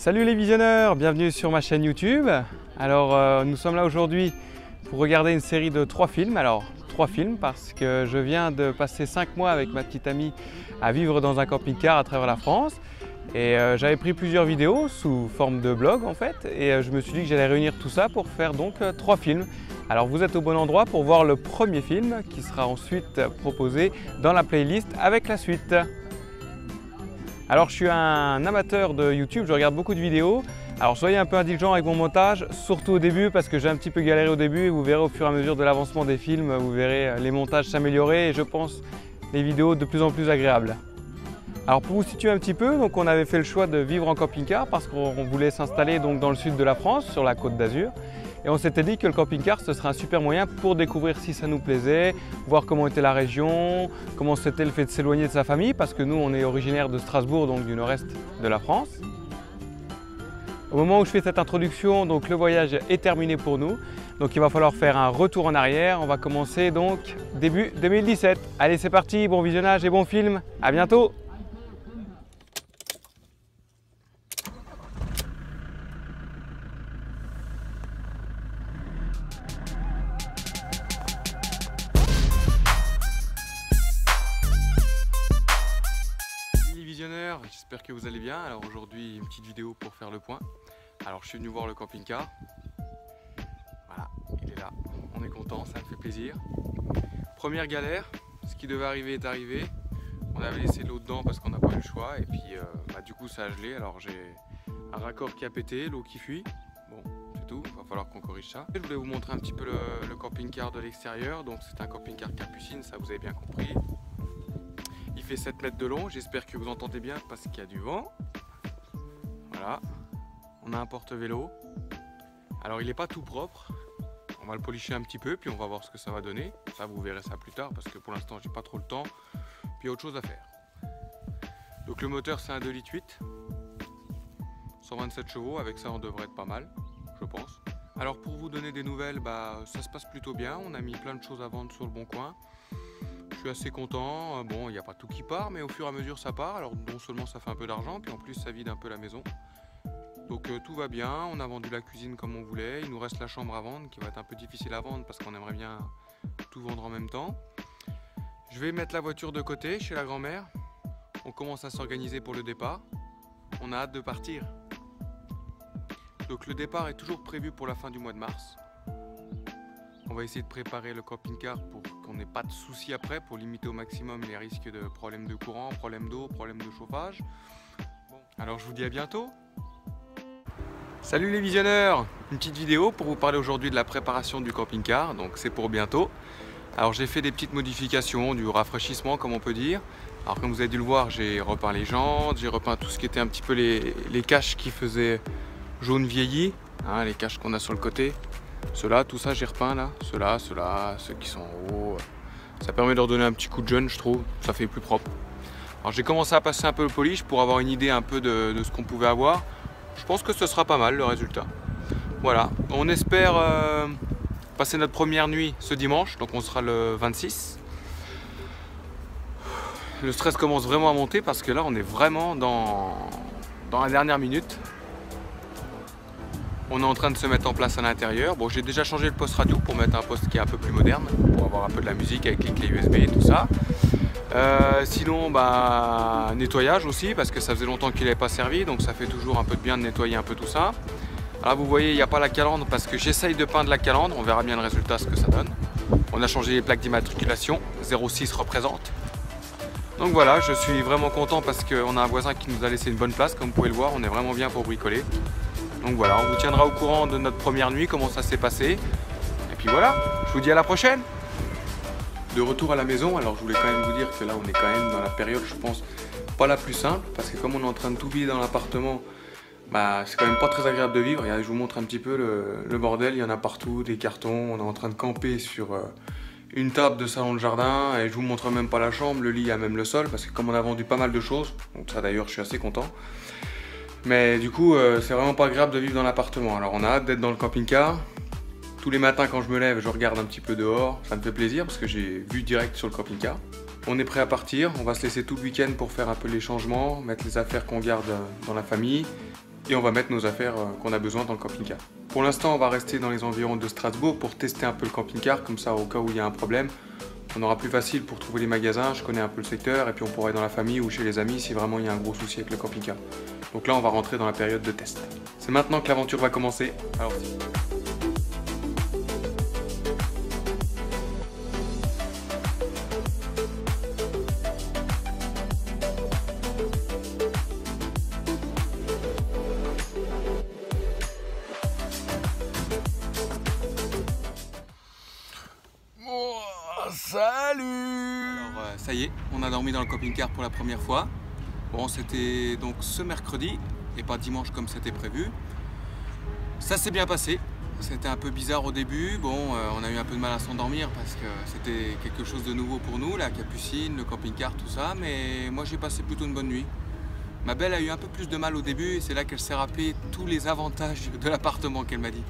Salut les visionneurs, bienvenue sur ma chaîne YouTube. Alors nous sommes là aujourd'hui pour regarder une série de 3 films. Alors 3 films parce que je viens de passer 5 mois avec ma petite amie à vivre dans un camping-car à travers la France. Et j'avais pris plusieurs vidéos sous forme de blog en fait. Et je me suis dit que j'allais réunir tout ça pour faire donc 3 films. Alors vous êtes au bon endroit pour voir le premier film qui sera ensuite proposé dans la playlist avec la suite. Alors je suis un amateur de YouTube, je regarde beaucoup de vidéos. Alors soyez un peu indulgents avec mon montage, surtout au début parce que j'ai un petit peu galéré au début et vous verrez au fur et à mesure de l'avancement des films, vous verrez les montages s'améliorer et je pense les vidéos de plus en plus agréables. Alors pour vous situer un petit peu, donc on avait fait le choix de vivre en camping-car parce qu'on voulait s'installer donc dans le sud de la France, sur la Côte d'Azur. Et on s'était dit que le camping-car ce serait un super moyen pour découvrir si ça nous plaisait, voir comment était la région, comment c'était le fait de s'éloigner de sa famille parce que nous on est originaire de Strasbourg, donc du nord-est de la France. Au moment où je fais cette introduction, donc le voyage est terminé pour nous. Donc il va falloir faire un retour en arrière. On va commencer donc début 2017. Allez c'est parti, bon visionnage et bon film, à bientôt. J'espère que vous allez bien. Alors aujourd'hui une petite vidéo pour faire le point. Alors je suis venu voir le camping-car. Voilà, il est là. On est content, ça me fait plaisir. Première galère, ce qui devait arriver est arrivé. On avait laissé l'eau dedans parce qu'on n'a pas eu le choix et puis du coup ça a gelé. Alors j'ai un raccord qui a pété, l'eau qui fuit. Bon, c'est tout, il va falloir qu'on corrige ça. Je voulais vous montrer un petit peu le camping-car de l'extérieur. Donc c'est un camping-car Capucine, ça vous avez bien compris. Il fait 7 mètres de long, j'espère que vous entendez bien parce qu'il y a du vent. Voilà, on a un porte-vélo. Alors il n'est pas tout propre, on va le policher un petit peu puis on va voir ce que ça va donner. Ça vous verrez ça plus tard parce que pour l'instant j'ai pas trop le temps, puis il y a autre chose à faire. Donc le moteur c'est un 2,8 litres, 127 chevaux, avec ça on devrait être pas mal, je pense. Alors pour vous donner des nouvelles, ça se passe plutôt bien, on a mis plein de choses à vendre sur le bon coin. Je suis assez content, bon il n'y a pas tout qui part mais au fur et à mesure ça part, alors non seulement ça fait un peu d'argent puis en plus ça vide un peu la maison. Donc tout va bien, on a vendu la cuisine comme on voulait, il nous reste la chambre à vendre qui va être un peu difficile à vendre parce qu'on aimerait bien tout vendre en même temps. Je vais mettre la voiture de côté chez la grand-mère, on commence à s'organiser pour le départ, on a hâte de partir. Donc le départ est toujours prévu pour la fin du mois de mars. On va essayer de préparer le camping-car pour qu'on n'ait pas de soucis après, pour limiter au maximum les risques de problèmes de courant, problèmes d'eau, problèmes de chauffage. Bon. Alors je vous dis à bientôt. Salut les visionneurs, une petite vidéo pour vous parler aujourd'hui de la préparation du camping-car, donc c'est pour bientôt. Alors j'ai fait des petites modifications, du rafraîchissement comme on peut dire. Alors comme vous avez dû le voir, j'ai repeint les jantes, j'ai repeint tout ce qui était un petit peu les caches qui faisaient jaune vieilli, hein, les caches qu'on a sur le côté. Ceux-là, tout ça j'ai repeint là, ceux-là, ceux qui sont en haut. Ça permet de leur donner un petit coup de jeune je trouve, ça fait plus propre. Alors j'ai commencé à passer un peu le polish pour avoir une idée un peu de ce qu'on pouvait avoir. Je pense que ce sera pas mal le résultat. Voilà, on espère passer notre première nuit ce dimanche, donc on sera le 26. Le stress commence vraiment à monter parce que là on est vraiment dans la dernière minute. On est en train de se mettre en place à l'intérieur. Bon, j'ai déjà changé le poste radio pour mettre un poste qui est un peu plus moderne, pour avoir un peu de la musique avec les clés USB et tout ça. Sinon, nettoyage aussi, parce que ça faisait longtemps qu'il n'avait pas servi, donc ça fait toujours un peu de bien de nettoyer un peu tout ça. Là, vous voyez, il n'y a pas la calandre parce que j'essaye de peindre la calandre. On verra bien le résultat, ce que ça donne. On a changé les plaques d'immatriculation, 06 représente. Donc voilà, je suis vraiment content parce qu'on a un voisin qui nous a laissé une bonne place, comme vous pouvez le voir, on est vraiment bien pour bricoler. Donc voilà, on vous tiendra au courant de notre première nuit, comment ça s'est passé. Et puis voilà, je vous dis à la prochaine. De retour à la maison, alors je voulais quand même vous dire que là on est quand même dans la période, je pense, pas la plus simple. Parce que comme on est en train de tout vider dans l'appartement, c'est quand même pas très agréable de vivre. Regardez, je vous montre un petit peu le bordel, il y en a partout, des cartons. On est en train de camper sur une table de salon de jardin. Et je vous montre même pas la chambre, le lit, il y a même le sol. Parce que comme on a vendu pas mal de choses, donc ça d'ailleurs je suis assez content. Mais du coup, c'est vraiment pas agréable de vivre dans l'appartement. Alors on a hâte d'être dans le camping-car. Tous les matins quand je me lève, je regarde un petit peu dehors. Ça me fait plaisir parce que j'ai vue directe sur le camping-car. On est prêt à partir. On va se laisser tout le week-end pour faire un peu les changements, mettre les affaires qu'on garde dans la famille. et on va mettre nos affaires qu'on a besoin dans le camping-car. Pour l'instant, on va rester dans les environs de Strasbourg pour tester un peu le camping-car, comme ça au cas où il y a un problème, on aura plus facile pour trouver les magasins, je connais un peu le secteur, et puis on pourra aller dans la famille ou chez les amis si vraiment il y a un gros souci avec le camping-car. Donc là, on va rentrer dans la période de test. C'est maintenant que l'aventure va commencer, alors si. Salut! Alors ça y est, on a dormi dans le camping-car pour la première fois. Bon, c'était donc ce mercredi et pas dimanche comme c'était prévu. Ça s'est bien passé. C'était un peu bizarre au début. Bon, on a eu un peu de mal à s'endormir parce que c'était quelque chose de nouveau pour nous, la Capucine, le camping-car, tout ça. Mais moi, j'ai passé plutôt une bonne nuit. Ma belle a eu un peu plus de mal au début et c'est là qu'elle s'est rappelé tous les avantages de l'appartement qu'elle m'a dit.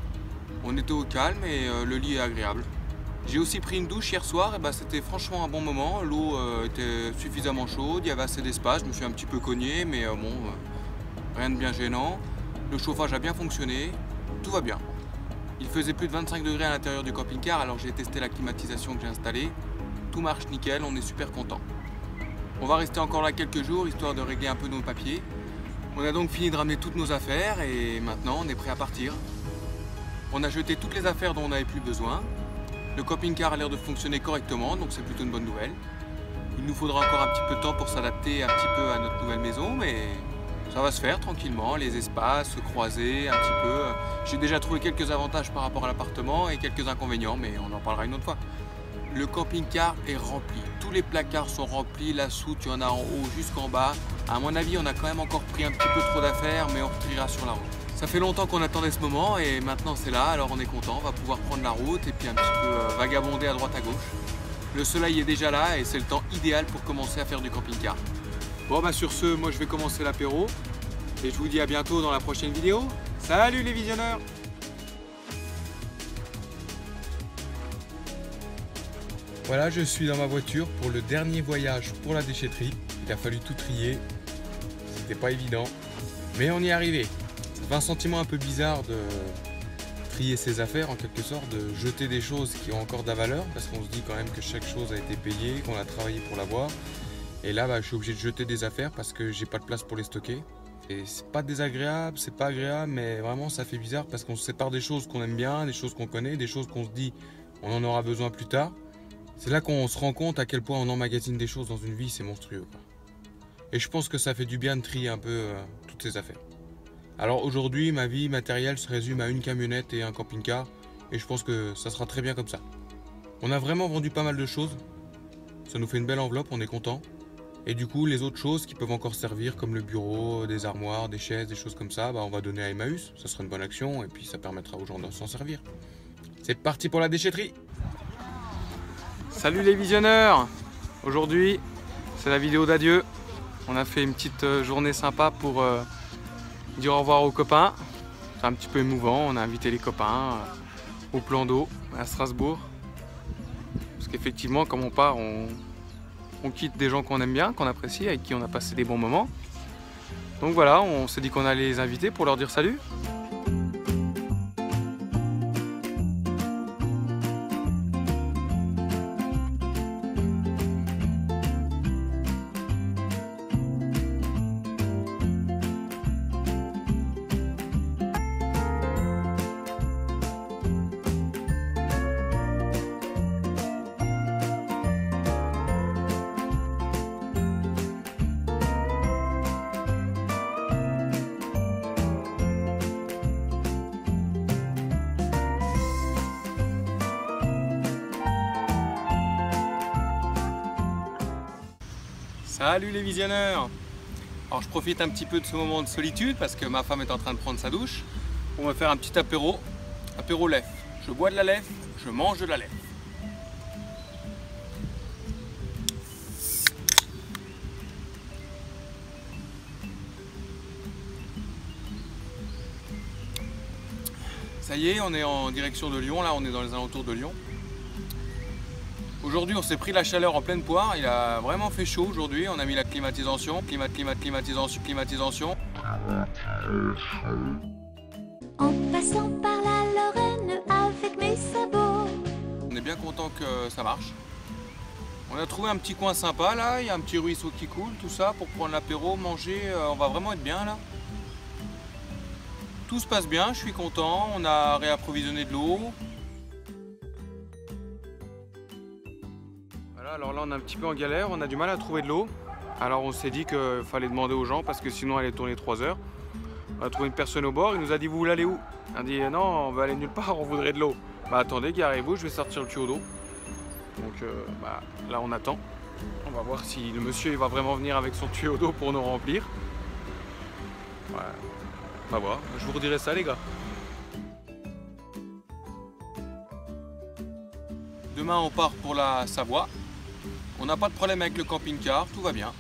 On était au calme et le lit est agréable. J'ai aussi pris une douche hier soir et c'était franchement un bon moment. L'eau était suffisamment chaude, il y avait assez d'espace, je me suis un petit peu cogné, mais rien de bien gênant. Le chauffage a bien fonctionné, tout va bien. Il faisait plus de 25 degrés à l'intérieur du camping-car, alors j'ai testé la climatisation que j'ai installée. Tout marche nickel, on est super content. On va rester encore là quelques jours, histoire de régler un peu nos papiers. On a donc fini de ramener toutes nos affaires et maintenant on est prêt à partir. On a jeté toutes les affaires dont on n'avait plus besoin. Le camping-car a l'air de fonctionner correctement, donc c'est plutôt une bonne nouvelle. Il nous faudra encore un petit peu de temps pour s'adapter un petit peu à notre nouvelle maison, mais ça va se faire tranquillement, les espaces, se croiser un petit peu. J'ai déjà trouvé quelques avantages par rapport à l'appartement et quelques inconvénients, mais on en parlera une autre fois. Le camping-car est rempli, tous les placards sont remplis, la soute, il y en a en haut jusqu'en bas. À mon avis, on a quand même encore pris un petit peu trop d'affaires, mais on retirera sur la route. Ça fait longtemps qu'on attendait ce moment et maintenant c'est là, alors on est content, on va pouvoir prendre la route et puis un petit peu vagabonder à droite à gauche. Le soleil est déjà là et c'est le temps idéal pour commencer à faire du camping-car. Bon sur ce, moi je vais commencer l'apéro et je vous dis à bientôt dans la prochaine vidéo. Salut les visionneurs! Voilà, je suis dans ma voiture pour le dernier voyage pour la déchetterie. Il a fallu tout trier, c'était pas évident, mais on y est arrivé. Ça fait un sentiment un peu bizarre de trier ses affaires en quelque sorte, de jeter des choses qui ont encore de la valeur parce qu'on se dit quand même que chaque chose a été payée, qu'on a travaillé pour l'avoir. Et là, je suis obligé de jeter des affaires parce que j'ai pas de place pour les stocker. Et c'est pas désagréable, c'est pas agréable, mais vraiment ça fait bizarre parce qu'on se sépare des choses qu'on aime bien, des choses qu'on connaît, des choses qu'on se dit on en aura besoin plus tard. C'est là qu'on se rend compte à quel point on emmagasine des choses dans une vie, c'est monstrueux, quoi. Et je pense que ça fait du bien de trier un peu toutes ces affaires. Alors aujourd'hui, ma vie matérielle se résume à une camionnette et un camping-car, et je pense que ça sera très bien comme ça. On a vraiment vendu pas mal de choses, ça nous fait une belle enveloppe, on est content. Et du coup, les autres choses qui peuvent encore servir, comme le bureau, des armoires, des chaises, des choses comme ça, on va donner à Emmaüs, ça sera une bonne action, et puis ça permettra aux gens de s'en servir. C'est parti pour la déchetterie! Salut les visionneurs! Aujourd'hui, c'est la vidéo d'adieu. On a fait une petite journée sympa pour dire au revoir aux copains. C'est un petit peu émouvant, on a invité les copains au plan d'eau à Strasbourg. Parce qu'effectivement, comme on part, on quitte des gens qu'on aime bien, qu'on apprécie, avec qui on a passé des bons moments. Donc voilà, on s'est dit qu'on allait les inviter pour leur dire salut. Salut les visionneurs! Alors je profite un petit peu de ce moment de solitude parce que ma femme est en train de prendre sa douche. On va faire un petit apéro, apéro lèvres. Je bois de la lèvre, je mange de la lèvre. Ça y est, on est en direction de Lyon, là on est dans les alentours de Lyon. Aujourd'hui on s'est pris la chaleur en pleine poire, il a vraiment fait chaud aujourd'hui, on a mis la climatisation, climatisation. En passant par la Lorraine avec mes sabots. On est bien content que ça marche. On a trouvé un petit coin sympa là, il y a un petit ruisseau qui coule, tout ça, pour prendre l'apéro, manger, on va vraiment être bien là. Tout se passe bien, je suis content, on a réapprovisionné de l'eau. Voilà, alors là on est un petit peu en galère, on a du mal à trouver de l'eau. Alors on s'est dit qu'il fallait demander aux gens parce que sinon elle allait tourner 3 heures. On a trouvé une personne au bord, il nous a dit vous voulez aller où? On a dit non, on va aller nulle part, on voudrait de l'eau. Bah attendez, garez-vous, je vais sortir le tuyau d'eau. Donc là on attend. On va voir si le monsieur il va vraiment venir avec son tuyau d'eau pour nous remplir. Voilà. On va voir, je vous redirai ça les gars. Demain on part pour la Savoie. On n'a pas de problème avec le camping-car, tout va bien.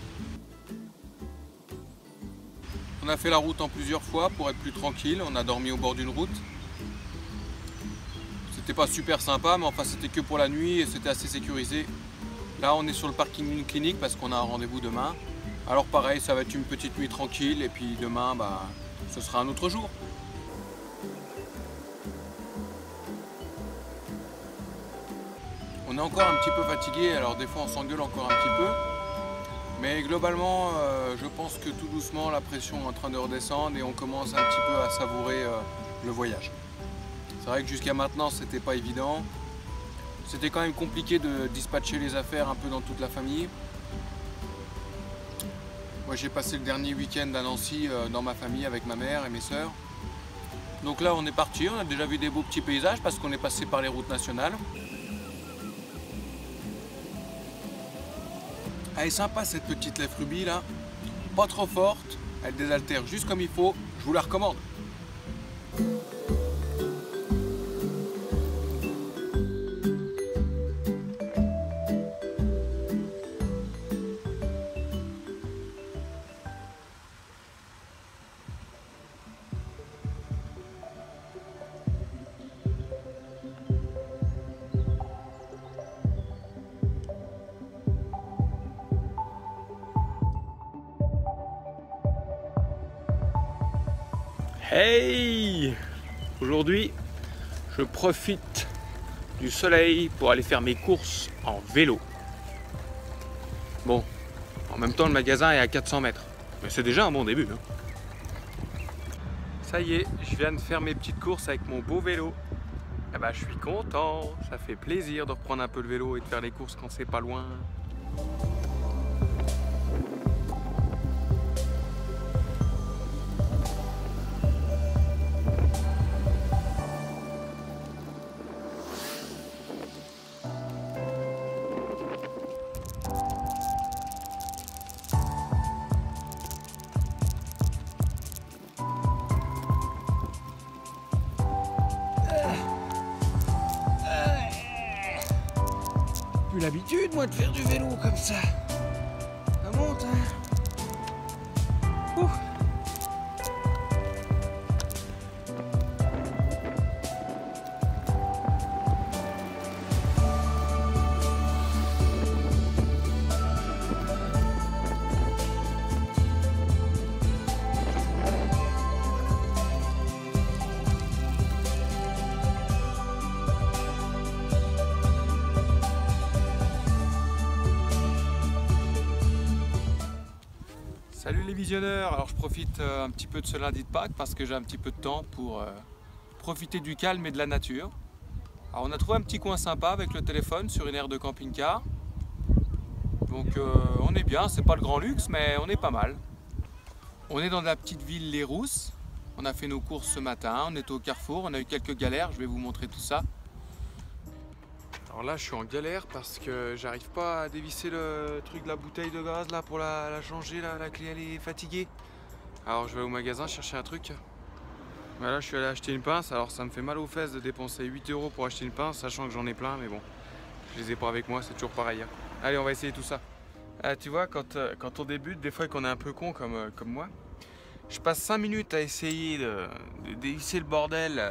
On a fait la route en plusieurs fois pour être plus tranquille, on a dormi au bord d'une route. C'était pas super sympa, mais enfin c'était que pour la nuit et c'était assez sécurisé. Là on est sur le parking d'une clinique parce qu'on a un rendez-vous demain. Alors pareil, ça va être une petite nuit tranquille et puis demain ce sera un autre jour. On est encore un petit peu fatigué, alors des fois on s'engueule encore un petit peu. Mais globalement, je pense que tout doucement la pression est en train de redescendre et on commence un petit peu à savourer le voyage. C'est vrai que jusqu'à maintenant c'était pas évident. C'était quand même compliqué de dispatcher les affaires un peu dans toute la famille. Moi j'ai passé le dernier week-end à Nancy dans ma famille avec ma mère et mes sœurs. Donc là on est parti, on a déjà vu des beaux petits paysages parce qu'on est passé par les routes nationales. Elle est sympa cette petite lèvre rubis là, pas trop forte, elle désaltère juste comme il faut, je vous la recommande. Hey! Aujourd'hui, je profite du soleil pour aller faire mes courses en vélo. Bon, en même temps le magasin est à 400 mètres, mais c'est déjà un bon début. Hein. Ça y est, je viens de faire mes petites courses avec mon beau vélo. Eh ben, je suis content, ça fait plaisir de reprendre un peu le vélo et de faire les courses quand c'est pas loin. Plus l'habitude moi de faire du vélo comme ça. Ça monte hein. Ouh. Salut les visionneurs, alors je profite un petit peu de ce lundi de Pâques parce que j'ai un petit peu de temps pour profiter du calme et de la nature. Alors on a trouvé un petit coin sympa avec le téléphone sur une aire de camping-car. Donc on est bien, c'est pas le grand luxe mais on est pas mal. On est dans la petite ville Les Rousses, on a fait nos courses ce matin, on était au carrefour, on a eu quelques galères, je vais vous montrer tout ça. Alors là je suis en galère parce que j'arrive pas à dévisser le truc de la bouteille de gaz là pour la changer, là, la clé elle est fatiguée. Alors je vais au magasin chercher un truc. Voilà, je suis allé acheter une pince, alors ça me fait mal aux fesses de dépenser 8 € pour acheter une pince, sachant que j'en ai plein, mais bon, je les ai pas avec moi, c'est toujours pareil. Hein. Allez, on va essayer tout ça. Tu vois, quand on débute, des fois qu'on est un peu con comme moi, je passe 5 minutes à essayer de dévisser le bordel.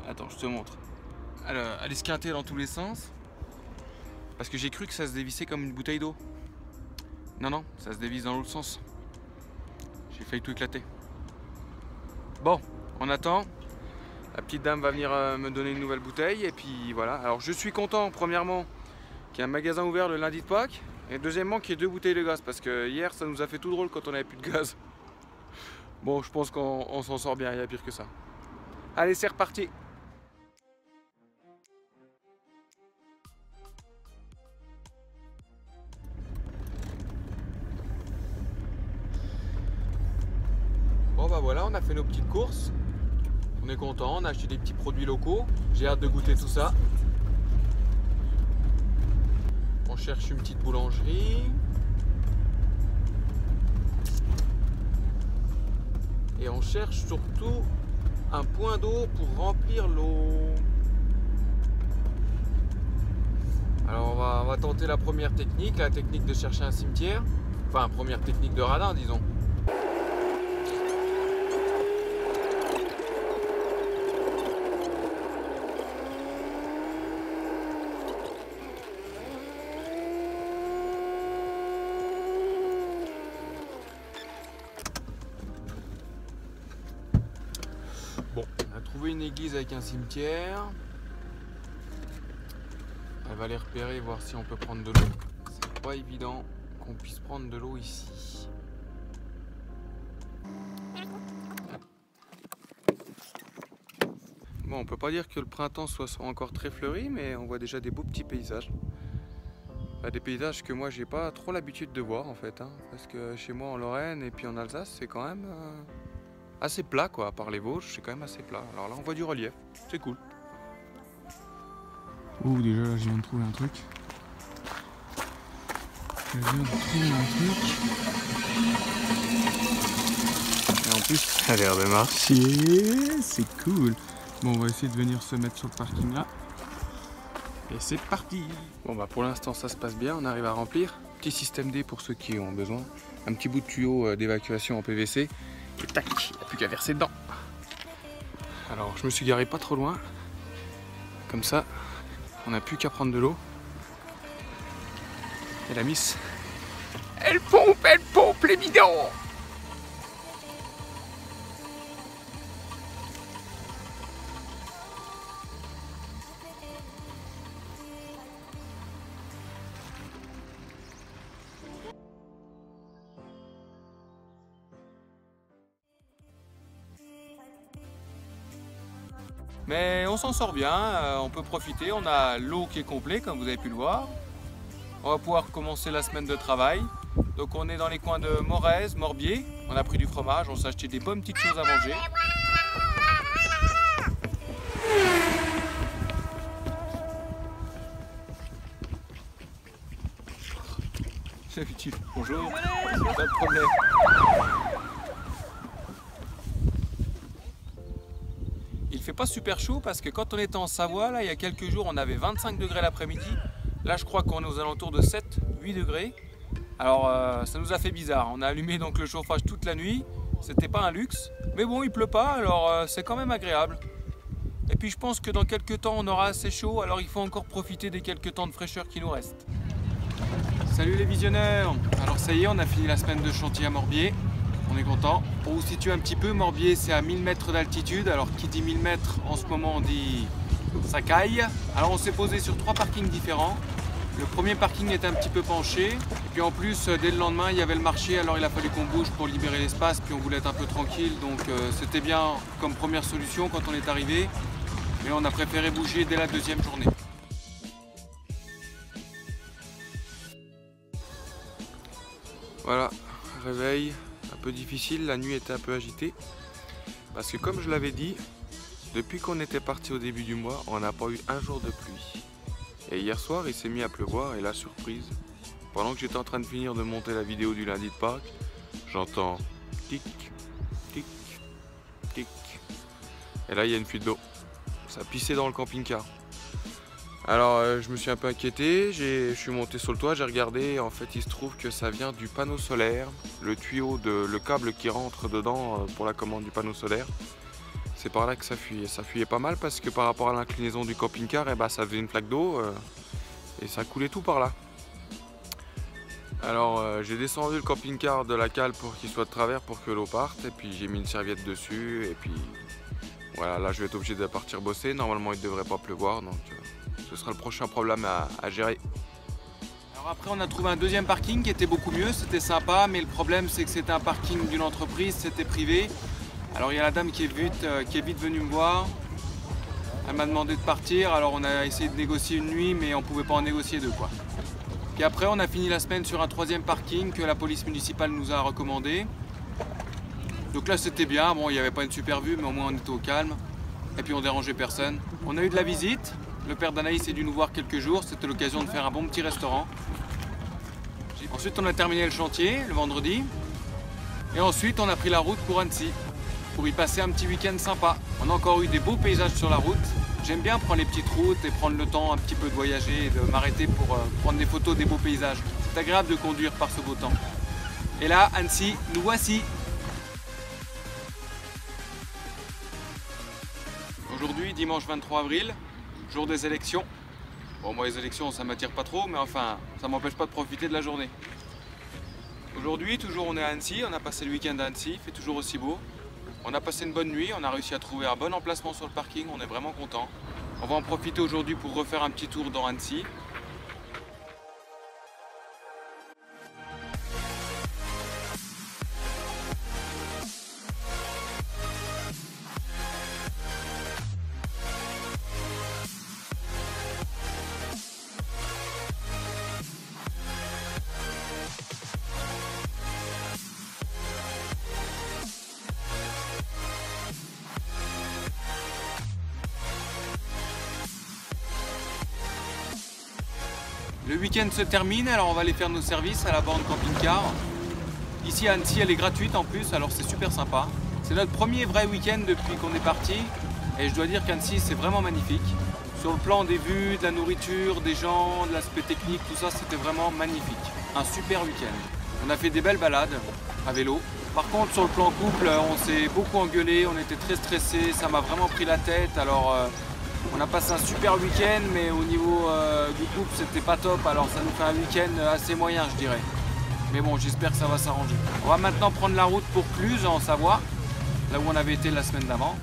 Attends, je te montre. À l'esquinter dans tous les sens. Parce que j'ai cru que ça se dévissait comme une bouteille d'eau. Non, non, ça se dévisse dans l'autre sens. J'ai failli tout éclater. Bon, on attend. La petite dame va venir me donner une nouvelle bouteille. Et puis voilà. Alors je suis content, premièrement, qu'il y ait un magasin ouvert le lundi de Pâques. Et deuxièmement, qu'il y ait 2 bouteilles de gaz. Parce que hier, ça nous a fait tout drôle quand on n'avait plus de gaz. Bon, je pense qu'on s'en sort bien, il y a pire que ça. Allez, c'est reparti. Bon bah voilà, on a fait nos petites courses. On est content, on a acheté des petits produits locaux. J'ai hâte de goûter tout ça. On cherche une petite boulangerie. Et on cherche surtout un point d'eau pour remplir l'eau. Alors on va tenter la première technique, la technique de chercher un cimetière. Enfin, première technique de radin, disons. Bon, on a trouvé une église avec un cimetière. Elle va les repérer, voir si on peut prendre de l'eau. C'est pas évident qu'on puisse prendre de l'eau ici. Bon, on peut pas dire que le printemps soit encore très fleuri, mais on voit déjà des beaux petits paysages. Des paysages que moi j'ai pas trop l'habitude de voir en fait, hein, parce que chez moi en Lorraine et puis en Alsace c'est quand même assez plat quoi, à part les Vosges, c'est quand même assez plat. Alors là on voit du relief, c'est cool. Oh déjà là je viens de trouver un truc. Et en plus ça a l'air de marcher, c'est cool. Bon on va essayer de venir se mettre sur le parking là. Et c'est parti. Bon bah pour l'instant ça se passe bien, on arrive à remplir. Petit système D pour ceux qui ont besoin. Un petit bout de tuyau d'évacuation en PVC. Et tac, il n'y a plus qu'à verser dedans. Alors je me suis garé pas trop loin. Comme ça, on n'a plus qu'à prendre de l'eau. Et la miss, elle pompe les bidons. Mais on s'en sort bien, on peut profiter, on a l'eau qui est complète comme vous avez pu le voir. On va pouvoir commencer la semaine de travail. Donc on est dans les coins de Morez, Morbier, on a pris du fromage, on s'est acheté des bonnes petites choses à manger. C'est utile, bonjour, pas de problème. Il fait pas super chaud parce que quand on était en Savoie, là, il y a quelques jours, on avait 25 degrés l'après-midi. Là, je crois qu'on est aux alentours de 7-8 degrés. Alors, ça nous a fait bizarre. On a allumé donc le chauffage toute la nuit. C'était pas un luxe. Mais bon, il pleut pas, alors c'est quand même agréable. Et puis, je pense que dans quelques temps, on aura assez chaud. Alors, il faut encore profiter des quelques temps de fraîcheur qui nous restent. Salut les visionneurs! Alors, ça y est, on a fini la semaine de chantier à Morbier. On est content. Pour vous situer un petit peu, Morbier c'est à 1000 mètres d'altitude. Alors qui dit 1000 mètres en ce moment on dit ça caille. Alors on s'est posé sur 3 parkings différents. Le premier parking est un petit peu penché. Et puis en plus dès le lendemain il y avait le marché. Alors il a fallu qu'on bouge pour libérer l'espace. Puis on voulait être un peu tranquille. Donc c'était bien comme première solution quand on est arrivé. Mais on a préféré bouger dès la deuxième journée. Voilà, réveil. Un peu difficile, la nuit était un peu agitée parce que comme je l'avais dit, depuis qu'on était parti au début du mois, on n'a pas eu un jour de pluie. Et hier soir, il s'est mis à pleuvoir et la surprise, pendant que j'étais en train de finir de monter la vidéo du lundi de Pâques, j'entends tic, tic, tic. Et là, il y a une fuite d'eau. Ça pissait dans le camping-car. Alors je me suis un peu inquiété, je suis monté sur le toit, j'ai regardé, en fait il se trouve que ça vient du panneau solaire, le câble qui rentre dedans pour la commande du panneau solaire. C'est par là que ça fuyait pas mal parce que par rapport à l'inclinaison du camping-car, ça faisait une flaque d'eau et ça coulait tout par là. Alors j'ai descendu le camping-car de la cale pour qu'il soit de travers pour que l'eau parte, et puis j'ai mis une serviette dessus, et puis voilà, là je vais être obligé de partir bosser. Normalement il ne devrait pas pleuvoir, donc ce sera le prochain problème à gérer. Alors après on a trouvé un deuxième parking qui était beaucoup mieux, c'était sympa, mais le problème c'est que c'était un parking d'une entreprise, c'était privé. Alors il y a la dame qui est vite venue me voir, elle m'a demandé de partir, alors on a essayé de négocier une nuit, mais on ne pouvait pas en négocier deux quoi. Et après on a fini la semaine sur un troisième parking que la police municipale nous a recommandé. Donc là c'était bien, bon il n'y avait pas une super vue mais au moins on était au calme. Et puis on dérangeait personne. On a eu de la visite, le père d'Anaïs est dû nous voir quelques jours, c'était l'occasion de faire un bon petit restaurant. Ensuite on a terminé le chantier le vendredi. Et ensuite on a pris la route pour Annecy, pour y passer un petit week-end sympa. On a encore eu des beaux paysages sur la route. J'aime bien prendre les petites routes et prendre le temps un petit peu de voyager et de m'arrêter pour prendre des photos des beaux paysages. C'est agréable de conduire par ce beau temps. Et là, Annecy, nous voici. Aujourd'hui, dimanche 23 avril, jour des élections. Bon, moi les élections ça m'attire pas trop, mais enfin, ça m'empêche pas de profiter de la journée. Aujourd'hui, toujours on est à Annecy, on a passé le week-end à Annecy, il fait toujours aussi beau. On a passé une bonne nuit, on a réussi à trouver un bon emplacement sur le parking, on est vraiment content. On va en profiter aujourd'hui pour refaire un petit tour dans Annecy. Le week-end se termine, alors on va aller faire nos services à la borne camping-car. Ici à Annecy, elle est gratuite en plus, alors c'est super sympa. C'est notre premier vrai week-end depuis qu'on est parti, et je dois dire qu'Annecy c'est vraiment magnifique. Sur le plan des vues, de la nourriture, des gens, de l'aspect technique, tout ça c'était vraiment magnifique. Un super week-end. On a fait des belles balades à vélo. Par contre sur le plan couple, on s'est beaucoup engueulé, on était très stressés, ça m'a vraiment pris la tête. Alors on a passé un super week-end, mais au niveau du couple, c'était pas top. Alors ça nous fait un week-end assez moyen, je dirais. Mais bon, j'espère que ça va s'arranger. On va maintenant prendre la route pour Cluses, en Savoie, là où on avait été la semaine d'avant.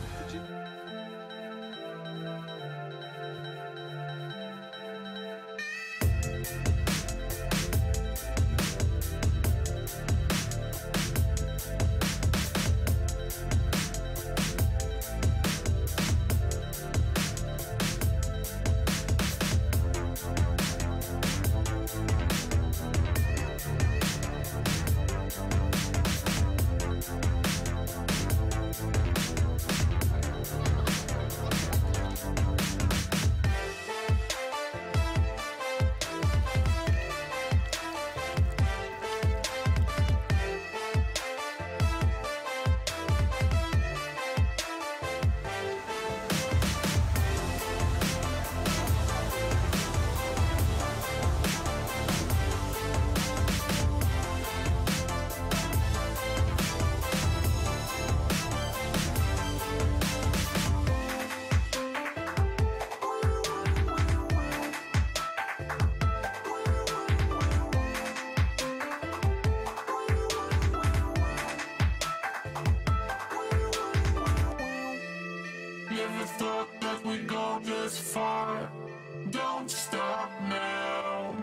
Don't stop now.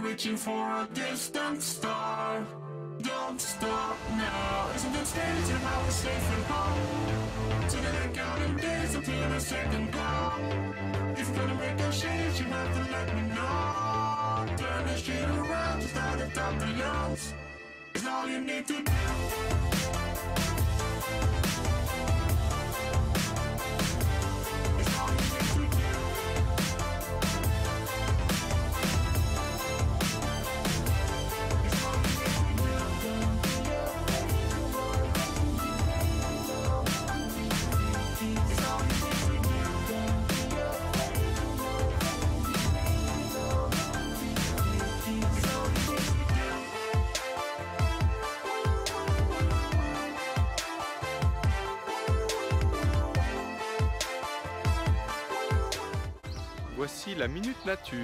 Reaching for a distant star. Don't stop now. Isn't it strange how we're safe and home? Together counting days until the second come. If you're gonna break the shades, you have to let me know. Turn the shit around to start at top the lungs. It's all you need to do. voici la Minute Nature.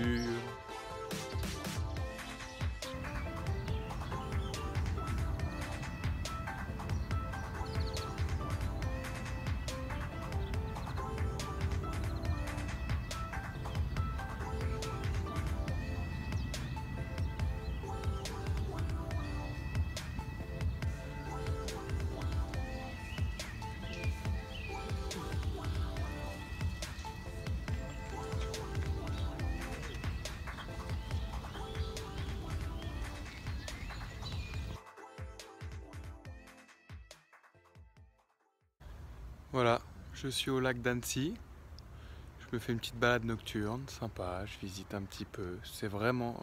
Voilà, je suis au lac d'Annecy. Je me fais une petite balade nocturne, sympa, je visite un petit peu. C'est vraiment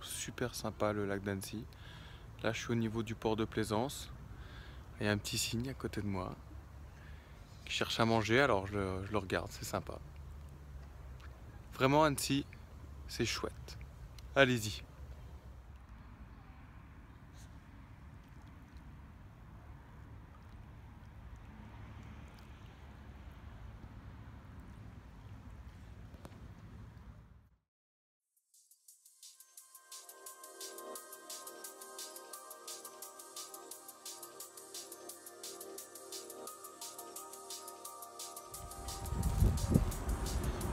super sympa le lac d'Annecy. Là je suis au niveau du port de Plaisance. Il y a un petit cygne à côté de moi qui cherche à manger, alors je le regarde, c'est sympa. Vraiment Annecy, c'est chouette. Allez-y.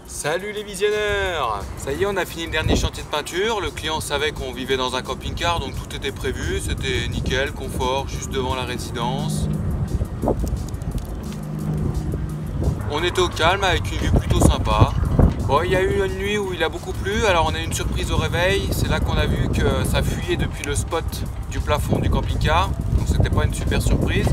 Salut les visionneurs! Ça y est, on a fini le dernier chantier de peinture. Le client savait qu'on vivait dans un camping-car, donc tout était prévu. C'était nickel, confort, juste devant la résidence. On était au calme avec une vue plutôt sympa. Bon, il y a eu une nuit où il a beaucoup plu, alors on a eu une surprise au réveil. C'est là qu'on a vu que ça fuyait depuis le spot du plafond du camping-car. Donc c'était pas une super surprise.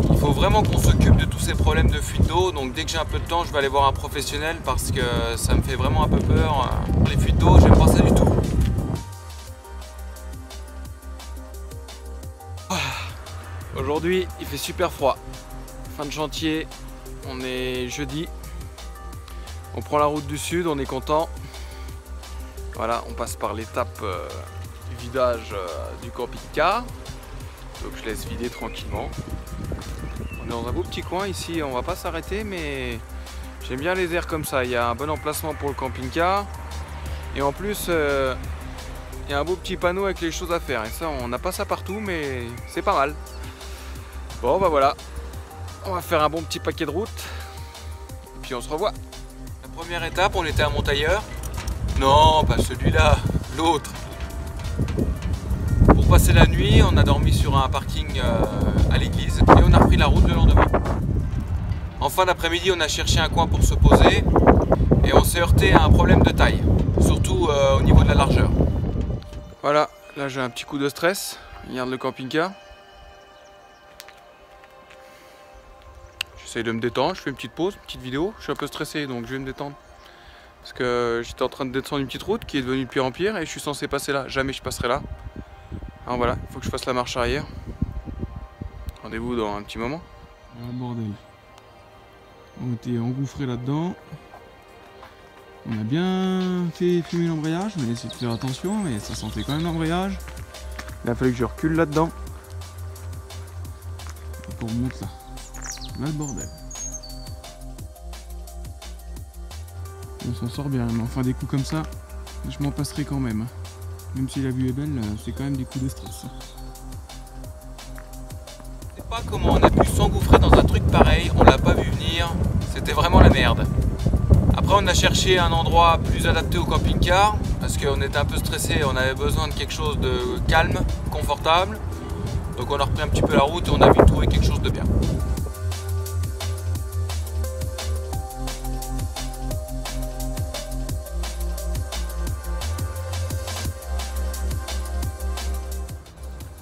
Il faut vraiment qu'on s'occupe de tous ces problèmes de fuite d'eau, donc dès que j'ai un peu de temps je vais aller voir un professionnel parce que ça me fait vraiment un peu peur. Les fuites d'eau, j'aime pas ça du tout. Aujourd'hui il fait super froid, fin de chantier, on est jeudi, on prend la route du sud, on est content. Voilà, on passe par l'étape du vidage du camping-car, donc je laisse vider tranquillement. On est dans un beau petit coin ici, on va pas s'arrêter, mais j'aime bien les airs comme ça. Il y a un bon emplacement pour le camping-car et en plus il y a un beau petit panneau avec les choses à faire, et ça on n'a pas ça partout, mais c'est pas mal. Bon bah voilà, on va faire un bon petit paquet de route et puis on se revoit. La première étape, on était à Montailleur. Non, pas celui-là, l'autre. Pour passer la nuit, on a dormi sur un parking à l'église et on a repris la route le lendemain. En fin d'après-midi, on a cherché un coin pour se poser et on s'est heurté à un problème de taille, surtout au niveau de la largeur. Voilà, là j'ai un petit coup de stress. Regarde le camping-car. J'essaye de me détendre, je fais une petite pause, une petite vidéo. Je suis un peu stressé donc je vais me détendre. Parce que j'étais en train de descendre une petite route qui est devenue de pire en pire et je suis censé passer là. Jamais je passerai là. Alors voilà, il faut que je fasse la marche arrière. Rendez-vous dans un petit moment. Ah bordel. On était engouffrés là-dedans. On a bien fait fumer l'embrayage, on a essayé de faire attention, mais ça sentait quand même l'embrayage. Il a fallu que je recule là-dedans. Et pour remonter là. Là le bordel. On s'en sort bien, mais enfin des coups comme ça, je m'en passerai quand même. Même si la vue est belle, c'est quand même des coups de stress. Je sais pas comment on a pu s'engouffrer dans un truc pareil, on l'a pas vu venir, c'était vraiment la merde. Après on a cherché un endroit plus adapté au camping-car, parce qu'on était un peu stressé, on avait besoin de quelque chose de calme, confortable. Donc on a repris un petit peu la route et on a vite trouvé quelque chose de bien.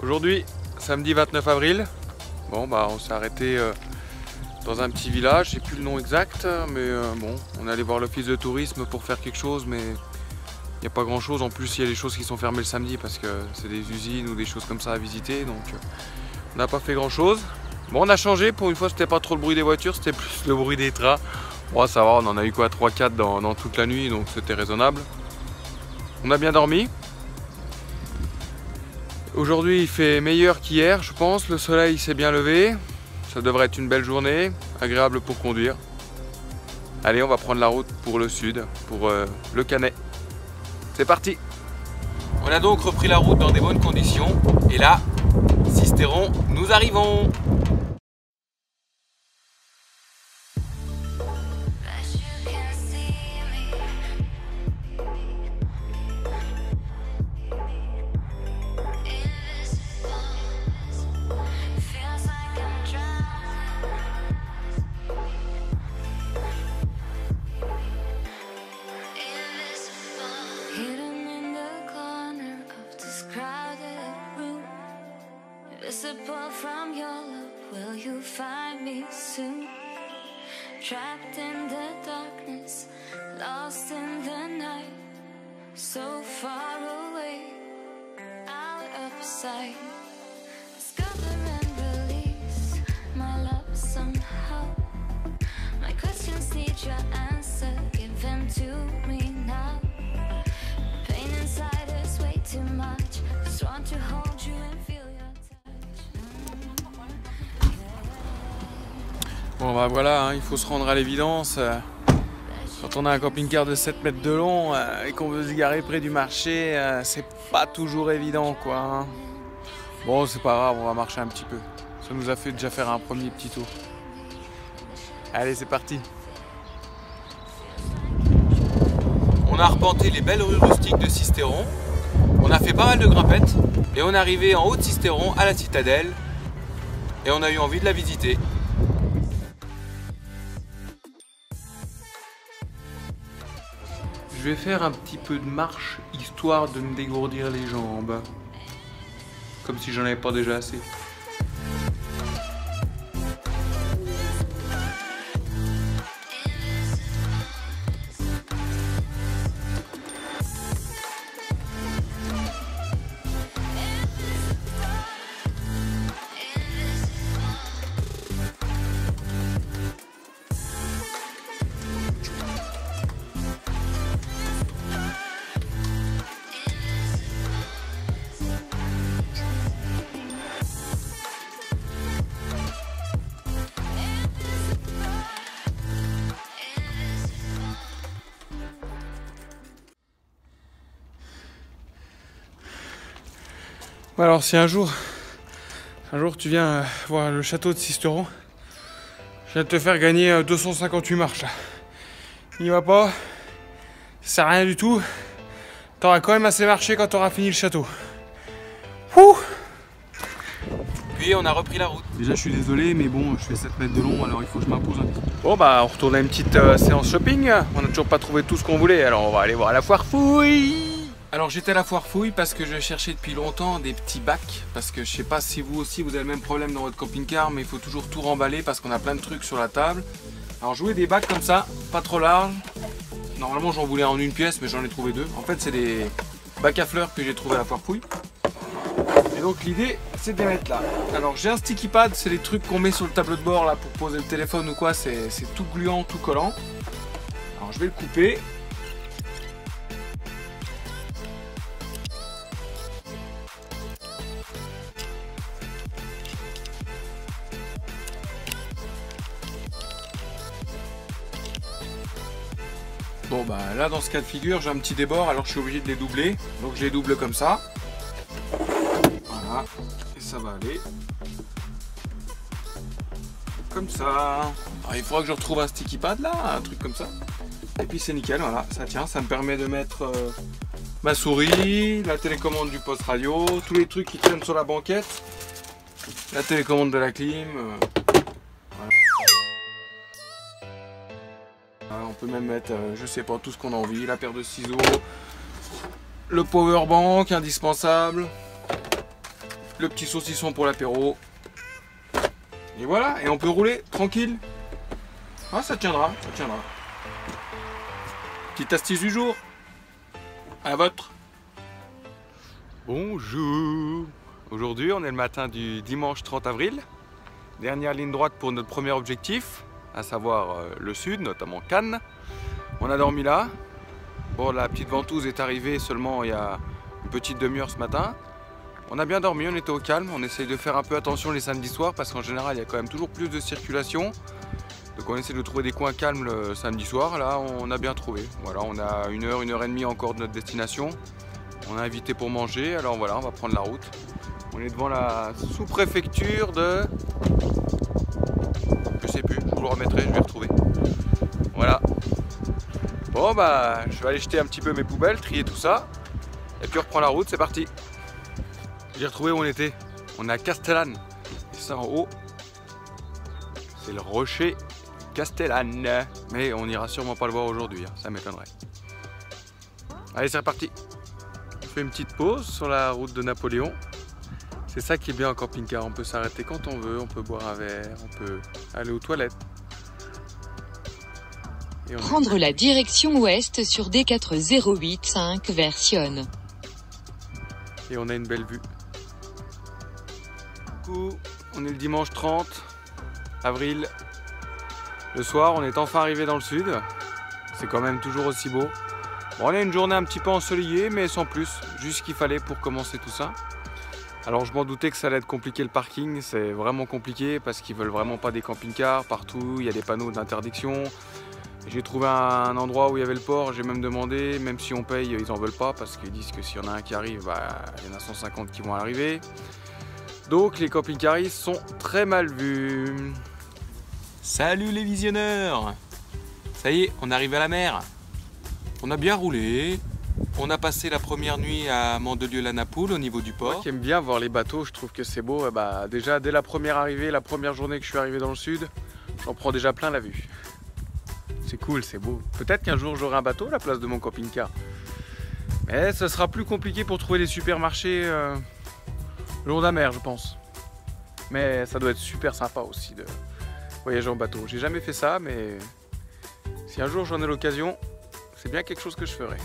Aujourd'hui, samedi 29 avril, bon bah on s'est arrêté dans un petit village, j'ai plus le nom exact, mais bon, on est allé voir l'office de tourisme pour faire quelque chose, mais il n'y a pas grand chose. En plus, il y a des choses qui sont fermées le samedi parce que c'est des usines ou des choses comme ça à visiter, donc on n'a pas fait grand chose. Bon, on a changé, pour une fois c'était pas trop le bruit des voitures, c'était plus le bruit des trains. Bon, ça va, on en a eu quoi, 3-4 dans toute la nuit, donc c'était raisonnable. On a bien dormi. Aujourd'hui il fait meilleur qu'hier, je pense, le soleil s'est bien levé, ça devrait être une belle journée, agréable pour conduire. Allez, on va prendre la route pour le sud, pour le Canet. C'est parti! On a donc repris la route dans des bonnes conditions. Et là, Sisteron, nous arrivons! Visible from your love, will you find me soon? Trapped in the darkness, lost in the night, so far away, out of sight. Discover and release my love somehow. My questions need your answer, give them to me now. Pain inside is way too much, just want to hold you and feel your Bon bah voilà, hein, il faut se rendre à l'évidence. Quand on a un camping-car de 7 mètres de long et qu'on veut se garer près du marché, c'est pas toujours évident quoi. Hein. Bon c'est pas grave, on va marcher un petit peu. Ça nous a fait déjà faire un premier petit tour. Allez c'est parti. On a arpenté les belles rues rustiques de Sisteron. On a fait pas mal de grimpettes et on est arrivé en haut de Sisteron à la citadelle et on a eu envie de la visiter. Je vais faire un petit peu de marche histoire de me dégourdir les jambes. Comme si j'en avais pas déjà assez. Alors si un jour tu viens voir le château de Sisteron, je viens de te faire gagner 258 marches. Il va pas, ça sert à rien du tout. T'auras quand même assez marché quand t'auras fini le château. Ouh. Puis on a repris la route. Déjà je suis désolé mais bon je fais 7 mètres de long alors il faut que je m'impose un petit peu. Bon bah on retourne à une petite séance shopping. On n'a toujours pas trouvé tout ce qu'on voulait, alors on va aller voir la foire fouille. Alors j'étais à la foire fouille parce que je cherchais depuis longtemps des petits bacs. Parce que je sais pas si vous aussi vous avez le même problème dans votre camping-car, mais il faut toujours tout remballer parce qu'on a plein de trucs sur la table. Alors je voulais des bacs comme ça, pas trop larges. Normalement j'en voulais en une pièce mais j'en ai trouvé deux. En fait c'est des bacs à fleurs que j'ai trouvé à la foire fouille. Et donc l'idée c'est de les mettre là. Alors j'ai un sticky pad, c'est les trucs qu'on met sur le tableau de bord là pour poser le téléphone ou quoi, c'est tout gluant, tout collant. Alors je vais le couper. Bon bah là dans ce cas de figure j'ai un petit débord, alors je suis obligé de les doubler. Donc je les double comme ça. Voilà. Et ça va aller. Comme ça. Alors, il faudra que je retrouve un sticky pad là, un truc comme ça. Et puis c'est nickel, voilà, ça tient. Ça me permet de mettre ma souris, la télécommande du poste radio, tous les trucs qui tiennent sur la banquette. La télécommande de la clim. On peut même mettre, je sais pas, tout ce qu'on a envie, la paire de ciseaux, le power bank indispensable, le petit saucisson pour l'apéro. Et voilà, et on peut rouler tranquille. Ah, ça tiendra, ça tiendra. Petite astuce du jour. À la vôtre. Bonjour. Aujourd'hui, on est le matin du dimanche 30 avril. Dernière ligne droite pour notre premier objectif, à savoir le sud, notamment Cannes. On a dormi là. Bon, la petite ventouse est arrivée seulement il y a une petite demi-heure ce matin. On a bien dormi, on était au calme. On essaye de faire un peu attention les samedis soirs parce qu'en général, il y a quand même toujours plus de circulation. Donc on essaie de trouver des coins calmes le samedi soir. Là, on a bien trouvé. Voilà, on a 1 heure, 1 heure et demie encore de notre destination. On a invité pour manger. Alors voilà, on va prendre la route. On est devant la sous-préfecture de... Je sais plus, je vous le remettrai, je vais retrouver. Voilà. Bon bah, je vais aller jeter un petit peu mes poubelles, trier tout ça. Et puis on reprend la route, c'est parti. J'ai retrouvé où on était. On est à Castellane. Et ça en haut, c'est le rocher Castellane. Mais on n'ira sûrement pas le voir aujourd'hui, hein, ça m'étonnerait. Allez, c'est reparti. On fait une petite pause sur la route de Napoléon. C'est ça qui est bien en camping-car, on peut s'arrêter quand on veut, on peut boire un verre, on peut aller aux toilettes. Et Prendre la direction ouest sur D4085 vers Sionne. Et on a une belle vue. Du coup, on est le dimanche 30 avril. Le soir, on est enfin arrivé dans le sud. C'est quand même toujours aussi beau. Bon, on a une journée un petit peu ensoleillée, mais sans plus. Juste ce qu'il fallait pour commencer tout ça. Alors je m'en doutais que ça allait être compliqué le parking, c'est vraiment compliqué parce qu'ils veulent vraiment pas des camping-cars partout, il y a des panneaux d'interdiction. J'ai trouvé un endroit où il y avait le port, j'ai même demandé, même si on paye, ils en veulent pas parce qu'ils disent que s'il y en a un qui arrive, bah, il y en a 150 qui vont arriver. Donc les camping-caristes sont très mal vus. Salut les visionneurs! Ça y est, on arrive à la mer. On a bien roulé. On a passé la première nuit à Mandelieu-la-Napoule au niveau du port. Moi qui aime bien voir les bateaux, je trouve que c'est beau. Bah, déjà dès la première arrivée, la première journée que je suis arrivé dans le sud, j'en prends déjà plein la vue. C'est cool, c'est beau. Peut-être qu'un jour j'aurai un bateau à la place de mon camping-car. Mais ça sera plus compliqué pour trouver des supermarchés le long de la mer, je pense. Mais ça doit être super sympa aussi de voyager en bateau. J'ai jamais fait ça, mais si un jour j'en ai l'occasion, c'est bien quelque chose que je ferai.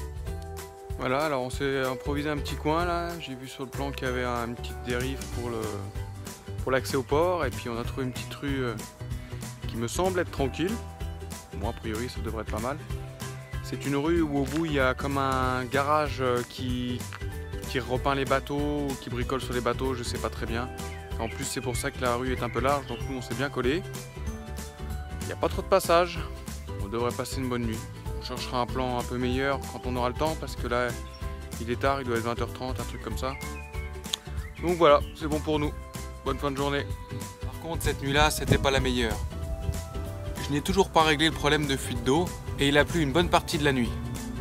Voilà, alors on s'est improvisé un petit coin là, j'ai vu sur le plan qu'il y avait une petite dérive pour l'accès au port et puis on a trouvé une petite rue qui me semble être tranquille. Bon, a priori ça devrait être pas mal. C'est une rue où au bout il y a comme un garage qui repeint les bateaux, qui bricole sur les bateaux, je sais pas très bien. En plus c'est pour ça que la rue est un peu large, donc nous on s'est bien collé. Il n'y a pas trop de passage, on devrait passer une bonne nuit. On cherchera un plan un peu meilleur quand on aura le temps parce que là il est tard, il doit être 20h30, un truc comme ça. Donc voilà, c'est bon pour nous. Bonne fin de journée. Par contre cette nuit-là, c'était pas la meilleure. Je n'ai toujours pas réglé le problème de fuite d'eau et il a plu une bonne partie de la nuit.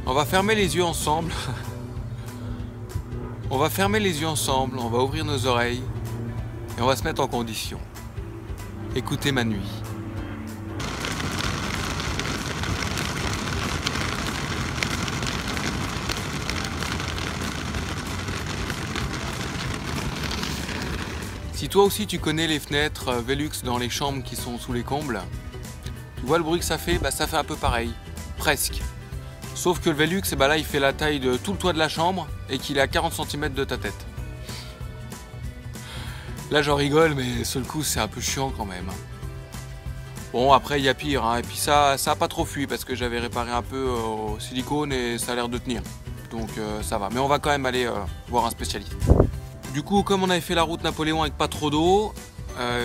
On va fermer les yeux ensemble. On va fermer les yeux ensemble, on va ouvrir nos oreilles et on va se mettre en condition. Écoutez ma nuit. Si toi aussi tu connais les fenêtres Velux dans les chambres qui sont sous les combles, tu vois le bruit que ça fait, bah ça fait un peu pareil, presque. Sauf que le Velux, bah là il fait la taille de tout le toit de la chambre et qu'il est à 40 cm de ta tête. Là j'en rigole mais sur le coup c'est un peu chiant quand même. Bon après il y a pire, hein. Et puis ça a pas trop fui parce que j'avais réparé un peu au silicone et ça a l'air de tenir. Donc ça va, mais on va quand même aller voir un spécialiste. Du coup, comme on avait fait la route Napoléon avec pas trop d'eau,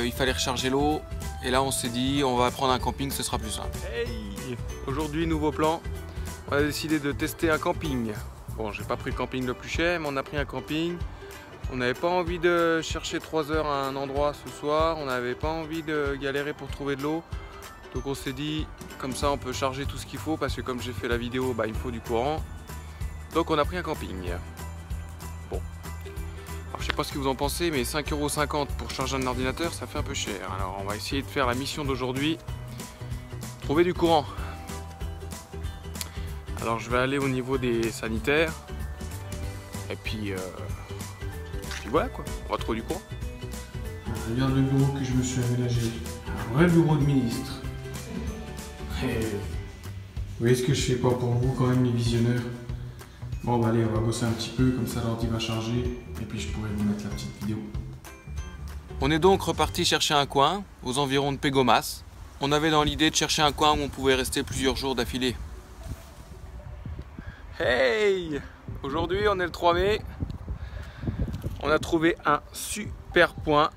il fallait recharger l'eau. Et là, on s'est dit, on va prendre un camping, ce sera plus simple. Hey! Aujourd'hui, nouveau plan. On a décidé de tester un camping. Bon, j'ai pas pris le camping le plus cher, mais on a pris un camping. On n'avait pas envie de chercher 3 heures à un endroit ce soir. On n'avait pas envie de galérer pour trouver de l'eau. Donc on s'est dit, comme ça, on peut charger tout ce qu'il faut. Parce que comme j'ai fait la vidéo, bah, il me faut du courant. Donc on a pris un camping. Bon. Alors, je sais pas ce que vous en pensez, mais 5,50 € pour charger un ordinateur, ça fait un peu cher. Alors on va essayer de faire la mission d'aujourd'hui, trouver du courant. Alors je vais aller au niveau des sanitaires, et puis voilà quoi, on va trouver du courant. Regarde le bureau que je me suis aménagé. Un vrai bureau de ministre. Et vous voyez ce que je fais pas pour vous quand même les visionneurs. Bon bah allez, on va bosser un petit peu, comme ça l'ordi va charger, et puis je pourrai vous mettre la petite vidéo. On est donc reparti chercher un coin, aux environs de Pégomas. On avait dans l'idée de chercher un coin où on pouvait rester plusieurs jours d'affilée. Hey! Aujourd'hui on est le 3 mai. On a trouvé un super point.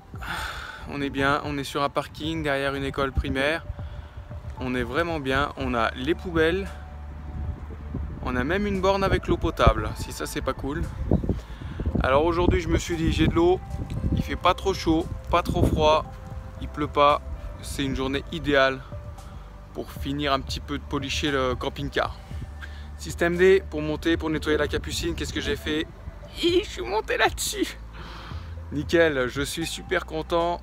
On est bien, on est sur un parking derrière une école primaire. on est vraiment bien. On a les poubelles. On a même une borne avec l'eau potable, si ça c'est pas cool. Alors aujourd'hui je me suis dit j'ai de l'eau, il fait pas trop chaud, pas trop froid, il pleut pas. C'est une journée idéale pour finir un petit peu de policher le camping-car. Système D pour monter, pour nettoyer la capucine, qu'est-ce que j'ai fait? Je suis monté là-dessus. Nickel, je suis super content.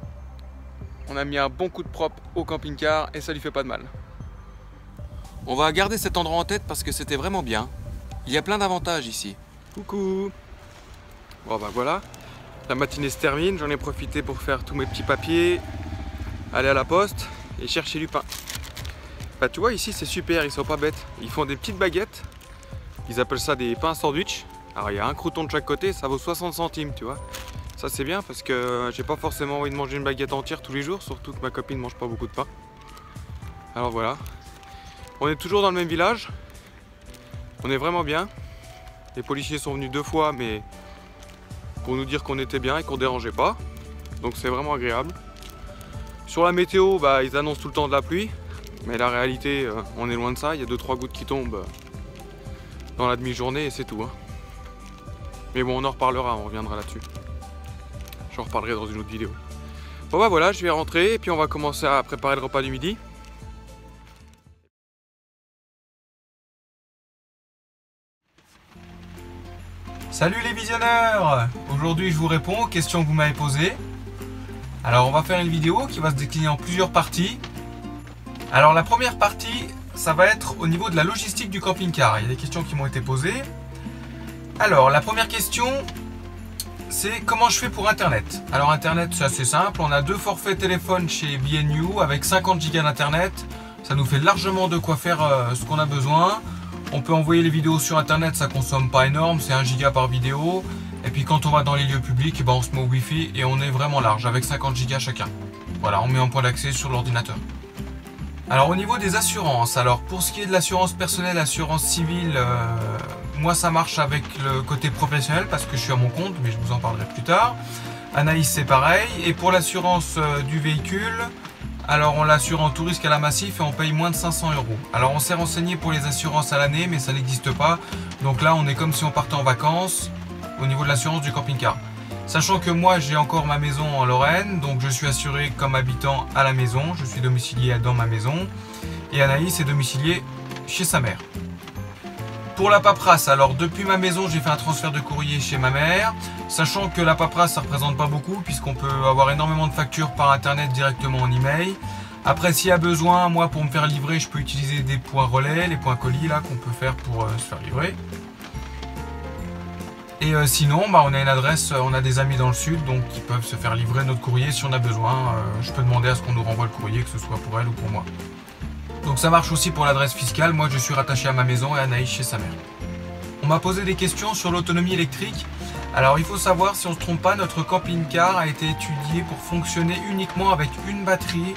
On a mis un bon coup de propre au camping-car et ça lui fait pas de mal. On va garder cet endroit en tête parce que c'était vraiment bien. Il y a plein d'avantages ici. Coucou. Bon bah voilà, la matinée se termine, j'en ai profité pour faire tous mes petits papiers, aller à la poste et chercher du pain. Bah tu vois ici c'est super, ils sont pas bêtes. Ils font des petites baguettes, ils appellent ça des pains sandwich. Alors il y a un crouton de chaque côté, ça vaut 60 centimes tu vois. Ça c'est bien parce que j'ai pas forcément envie de manger une baguette entière tous les jours, surtout que ma copine mange pas beaucoup de pain. Alors voilà, on est toujours dans le même village, on est vraiment bien. Les policiers sont venus 2 fois mais pour nous dire qu'on était bien et qu'on dérangeait pas, donc c'est vraiment agréable. Sur la météo, bah, ils annoncent tout le temps de la pluie, mais la réalité, on est loin de ça, il y a 2-3 gouttes qui tombent dans la demi-journée et c'est tout. Hein. Mais bon, on en reparlera, on reviendra là-dessus. J'en reparlerai dans une autre vidéo. Bon bah voilà, je vais rentrer et puis on va commencer à préparer le repas du midi. Salut les visionneurs! Aujourd'hui je vous réponds aux questions que vous m'avez posées. Alors on va faire une vidéo qui va se décliner en plusieurs parties. Alors la première partie, ça va être au niveau de la logistique du camping-car. Il y a des questions qui m'ont été posées. Alors la première question, c'est comment je fais pour Internet. Alors Internet c'est assez simple, on a 2 forfaits téléphone chez B&U avec 50 Go d'Internet. Ça nous fait largement de quoi faire ce qu'on a besoin. On peut envoyer les vidéos sur Internet, ça consomme pas énorme, c'est 1 giga par vidéo. Et puis quand on va dans les lieux publics, on se met au Wi-Fi et on est vraiment large avec 50 Go chacun. Voilà, on met un point d'accès sur l'ordinateur. Alors au niveau des assurances, alors pour ce qui est de l'assurance personnelle, assurance civile, moi ça marche avec le côté professionnel parce que je suis à mon compte, mais je vous en parlerai plus tard. Anaïs c'est pareil. Et pour l'assurance du véhicule, alors on l'assure en tout risque à la massif et on paye moins de 500 €. Alors on s'est renseigné pour les assurances à l'année mais ça n'existe pas. Donc là on est comme si on partait en vacances au niveau de l'assurance du camping-car. Sachant que moi j'ai encore ma maison en Lorraine, donc je suis assuré comme habitant à la maison, je suis domicilié dans ma maison. Et Anaïs est domiciliée chez sa mère. Pour la paperasse, alors depuis ma maison j'ai fait un transfert de courrier chez ma mère, sachant que la paperasse ça représente pas beaucoup puisqu'on peut avoir énormément de factures par internet directement en email. Après s'il y a besoin, moi pour me faire livrer je peux utiliser des points relais, les points colis là qu'on peut faire pour se faire livrer. Et sinon on a une adresse, on a des amis dans le sud donc qui peuvent se faire livrer notre courrier si on a besoin. Je peux demander à ce qu'on nous renvoie le courrier, que ce soit pour elle ou pour moi. Donc ça marche aussi pour l'adresse fiscale, moi je suis rattaché à ma maison et Anaïs chez sa mère. On m'a posé des questions sur l'autonomie électrique. Alors il faut savoir, si on ne se trompe pas, notre camping-car a été étudié pour fonctionner uniquement avec une batterie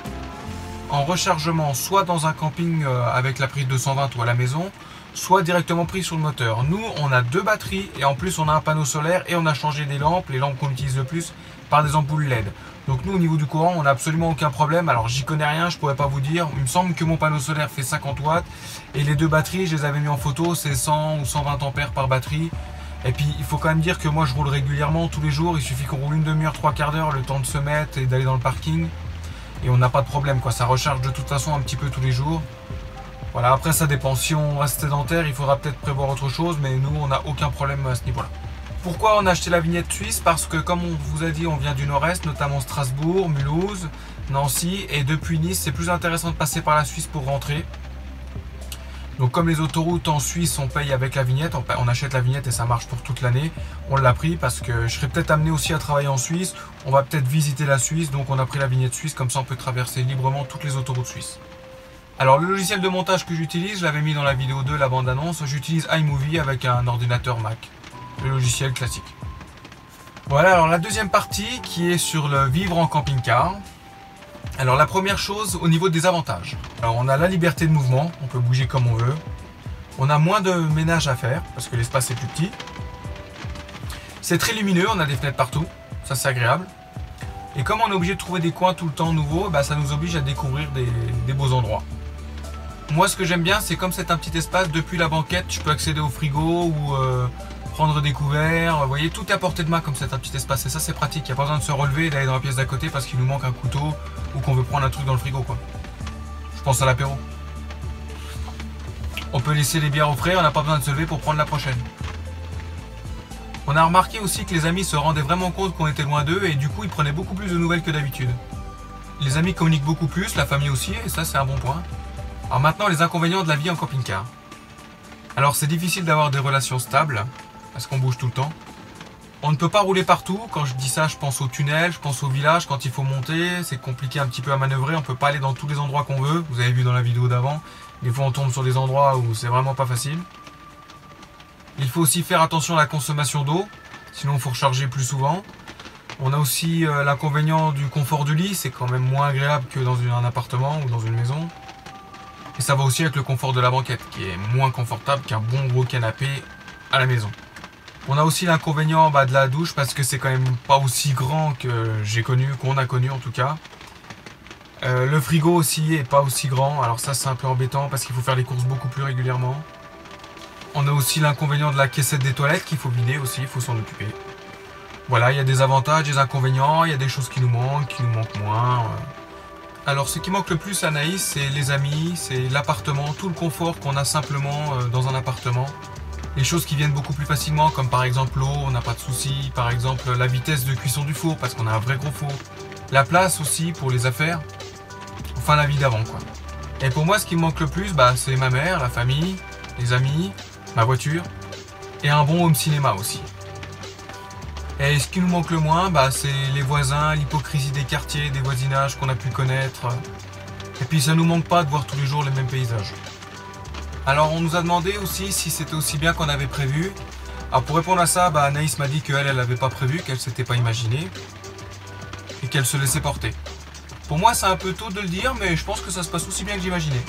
en rechargement, soit dans un camping avec la prise 220 ou à la maison, soit directement pris sur le moteur. Nous on a 2 batteries et en plus on a un panneau solaire et on a changé les lampes qu'on utilise le plus par des ampoules LED. Donc nous au niveau du courant on n'a absolument aucun problème. Alors j'y connais rien, je pourrais pas vous dire. Il me semble que mon panneau solaire fait 50 watts et les 2 batteries je les avais mis en photo, c'est 100 ou 120 ampères par batterie. Et puis il faut quand même dire que moi je roule régulièrement tous les jours, il suffit qu'on roule une demi-heure, 3/4 d'heure, le temps de se mettre et d'aller dans le parking. Et on n'a pas de problème quoi, ça recharge de toute façon un petit peu tous les jours. Voilà, après ça dépend, si on reste sédentaire il faudra peut-être prévoir autre chose, mais nous on n'a aucun problème à ce niveau-là. Pourquoi on a acheté la vignette suisse? Parce que comme on vous a dit, on vient du nord-est, notamment Strasbourg, Mulhouse, Nancy, et depuis Nice, c'est plus intéressant de passer par la Suisse pour rentrer. Donc comme les autoroutes en Suisse, on paye avec la vignette, on achète la vignette et ça marche pour toute l'année. On l'a pris parce que je serais peut-être amené aussi à travailler en Suisse, on va peut-être visiter la Suisse, donc on a pris la vignette suisse, comme ça on peut traverser librement toutes les autoroutes suisses. Alors le logiciel de montage que j'utilise, je l'avais mis dans la vidéo 2, la bande-annonce, j'utilise iMovie avec un ordinateur Mac. Le logiciel classique. Voilà, alors la deuxième partie qui est sur le vivre en camping-car. Alors la première chose au niveau des avantages. Alors on a la liberté de mouvement, on peut bouger comme on veut. On a moins de ménage à faire parce que l'espace est plus petit. C'est très lumineux, on a des fenêtres partout, ça c'est agréable. Et comme on est obligé de trouver des coins tout le temps nouveaux, ça nous oblige à découvrir des beaux endroits. Moi ce que j'aime bien, c'est comme c'est un petit espace, depuis la banquette, je peux accéder au frigo ou prendre des couverts. Vous voyez, tout est à portée de main comme c'est un petit espace. Et ça c'est pratique, il n'y a pas besoin de se relever et d'aller dans la pièce d'à côté parce qu'il nous manque un couteau ou qu'on veut prendre un truc dans le frigo quoi. Je pense à l'apéro. On peut laisser les bières au frais, on n'a pas besoin de se lever pour prendre la prochaine. On a remarqué aussi que les amis se rendaient vraiment compte qu'on était loin d'eux et du coup ils prenaient beaucoup plus de nouvelles que d'habitude. Les amis communiquent beaucoup plus, la famille aussi, et ça c'est un bon point. Alors maintenant les inconvénients de la vie en camping-car. Alors c'est difficile d'avoir des relations stables, parce qu'on bouge tout le temps. On ne peut pas rouler partout, quand je dis ça je pense au tunnel, je pense au village, quand il faut monter, c'est compliqué un petit peu à manœuvrer, on ne peut pas aller dans tous les endroits qu'on veut, vous avez vu dans la vidéo d'avant, des fois on tombe sur des endroits où c'est vraiment pas facile. Il faut aussi faire attention à la consommation d'eau, sinon il faut recharger plus souvent. On a aussi l'inconvénient du confort du lit, c'est quand même moins agréable que dans un appartement ou dans une maison. Et ça va aussi avec le confort de la banquette, qui est moins confortable qu'un bon gros canapé à la maison. On a aussi l'inconvénient de la douche, parce que c'est quand même pas aussi grand que j'ai connu, qu'on a connu en tout cas. Le frigo aussi est pas aussi grand, alors ça c'est un peu embêtant parce qu'il faut faire les courses beaucoup plus régulièrement. On a aussi l'inconvénient de la caissette des toilettes qu'il faut vider aussi, il faut s'en occuper. Voilà, il y a des avantages, des inconvénients, il y a des choses qui nous manquent moins. Alors ce qui manque le plus à Anaïs, c'est les amis, c'est l'appartement, tout le confort qu'on a simplement dans un appartement. Les choses qui viennent beaucoup plus facilement, comme par exemple l'eau, on n'a pas de soucis, par exemple la vitesse de cuisson du four, parce qu'on a un vrai gros four. La place aussi pour les affaires, enfin la vie d'avant quoi. Et pour moi ce qui me manque le plus, c'est ma mère, la famille, les amis, ma voiture et un bon home cinéma aussi. Et ce qui nous manque le moins, c'est les voisins, l'hypocrisie des quartiers, des voisinages qu'on a pu connaître. Et puis ça nous manque pas de voir tous les jours les mêmes paysages. Alors on nous a demandé aussi si c'était aussi bien qu'on avait prévu. Alors pour répondre à ça, Anaïs m'a dit qu'elle n'avait pas prévu, qu'elle s'était pas imaginé et qu'elle se laissait porter. Pour moi c'est un peu tôt de le dire, mais je pense que ça se passe aussi bien que j'imaginais.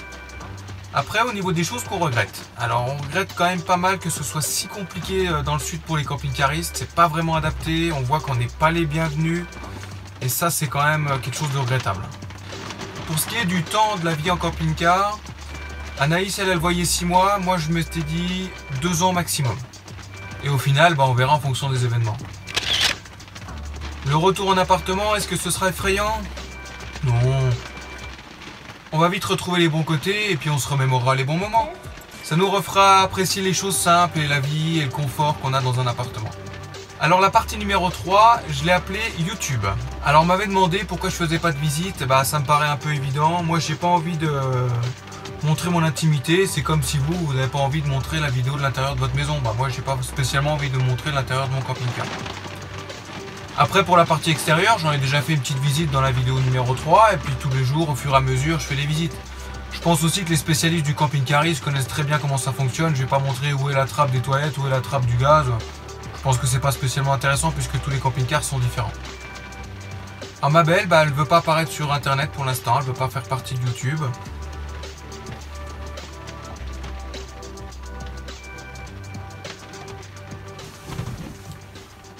Après, au niveau des choses qu'on regrette. Alors, on regrette quand même pas mal que ce soit si compliqué dans le sud pour les camping-caristes. C'est pas vraiment adapté. On voit qu'on n'est pas les bienvenus. Et ça, c'est quand même quelque chose de regrettable. Pour ce qui est du temps de la vie en camping-car, Anaïs, elle voyait 6 mois. Moi, je m'étais dit 2 ans maximum. Et au final, on verra en fonction des événements. Le retour en appartement, est-ce que ce sera effrayant? Non. On va vite retrouver les bons côtés et puis on se remémorera les bons moments. Ça nous refera apprécier les choses simples et la vie et le confort qu'on a dans un appartement. Alors la partie numéro 3, je l'ai appelée YouTube. Alors on m'avait demandé pourquoi je faisais pas de visite, ça me paraît un peu évident. Moi j'ai pas envie de montrer mon intimité, c'est comme si vous n'avez pas envie de montrer la vidéo de l'intérieur de votre maison. Moi j'ai pas spécialement envie de montrer l'intérieur de mon camping-car. Après pour la partie extérieure, j'en ai déjà fait une petite visite dans la vidéo numéro 3 et puis tous les jours au fur et à mesure je fais les visites. Je pense aussi que les spécialistes du camping-carisme connaissent très bien comment ça fonctionne. Je vais pas montrer où est la trappe des toilettes, où est la trappe du gaz. Je pense que c'est pas spécialement intéressant puisque tous les camping-cars sont différents. Alors ma belle, elle veut pas apparaître sur internet pour l'instant, elle veut pas faire partie de YouTube.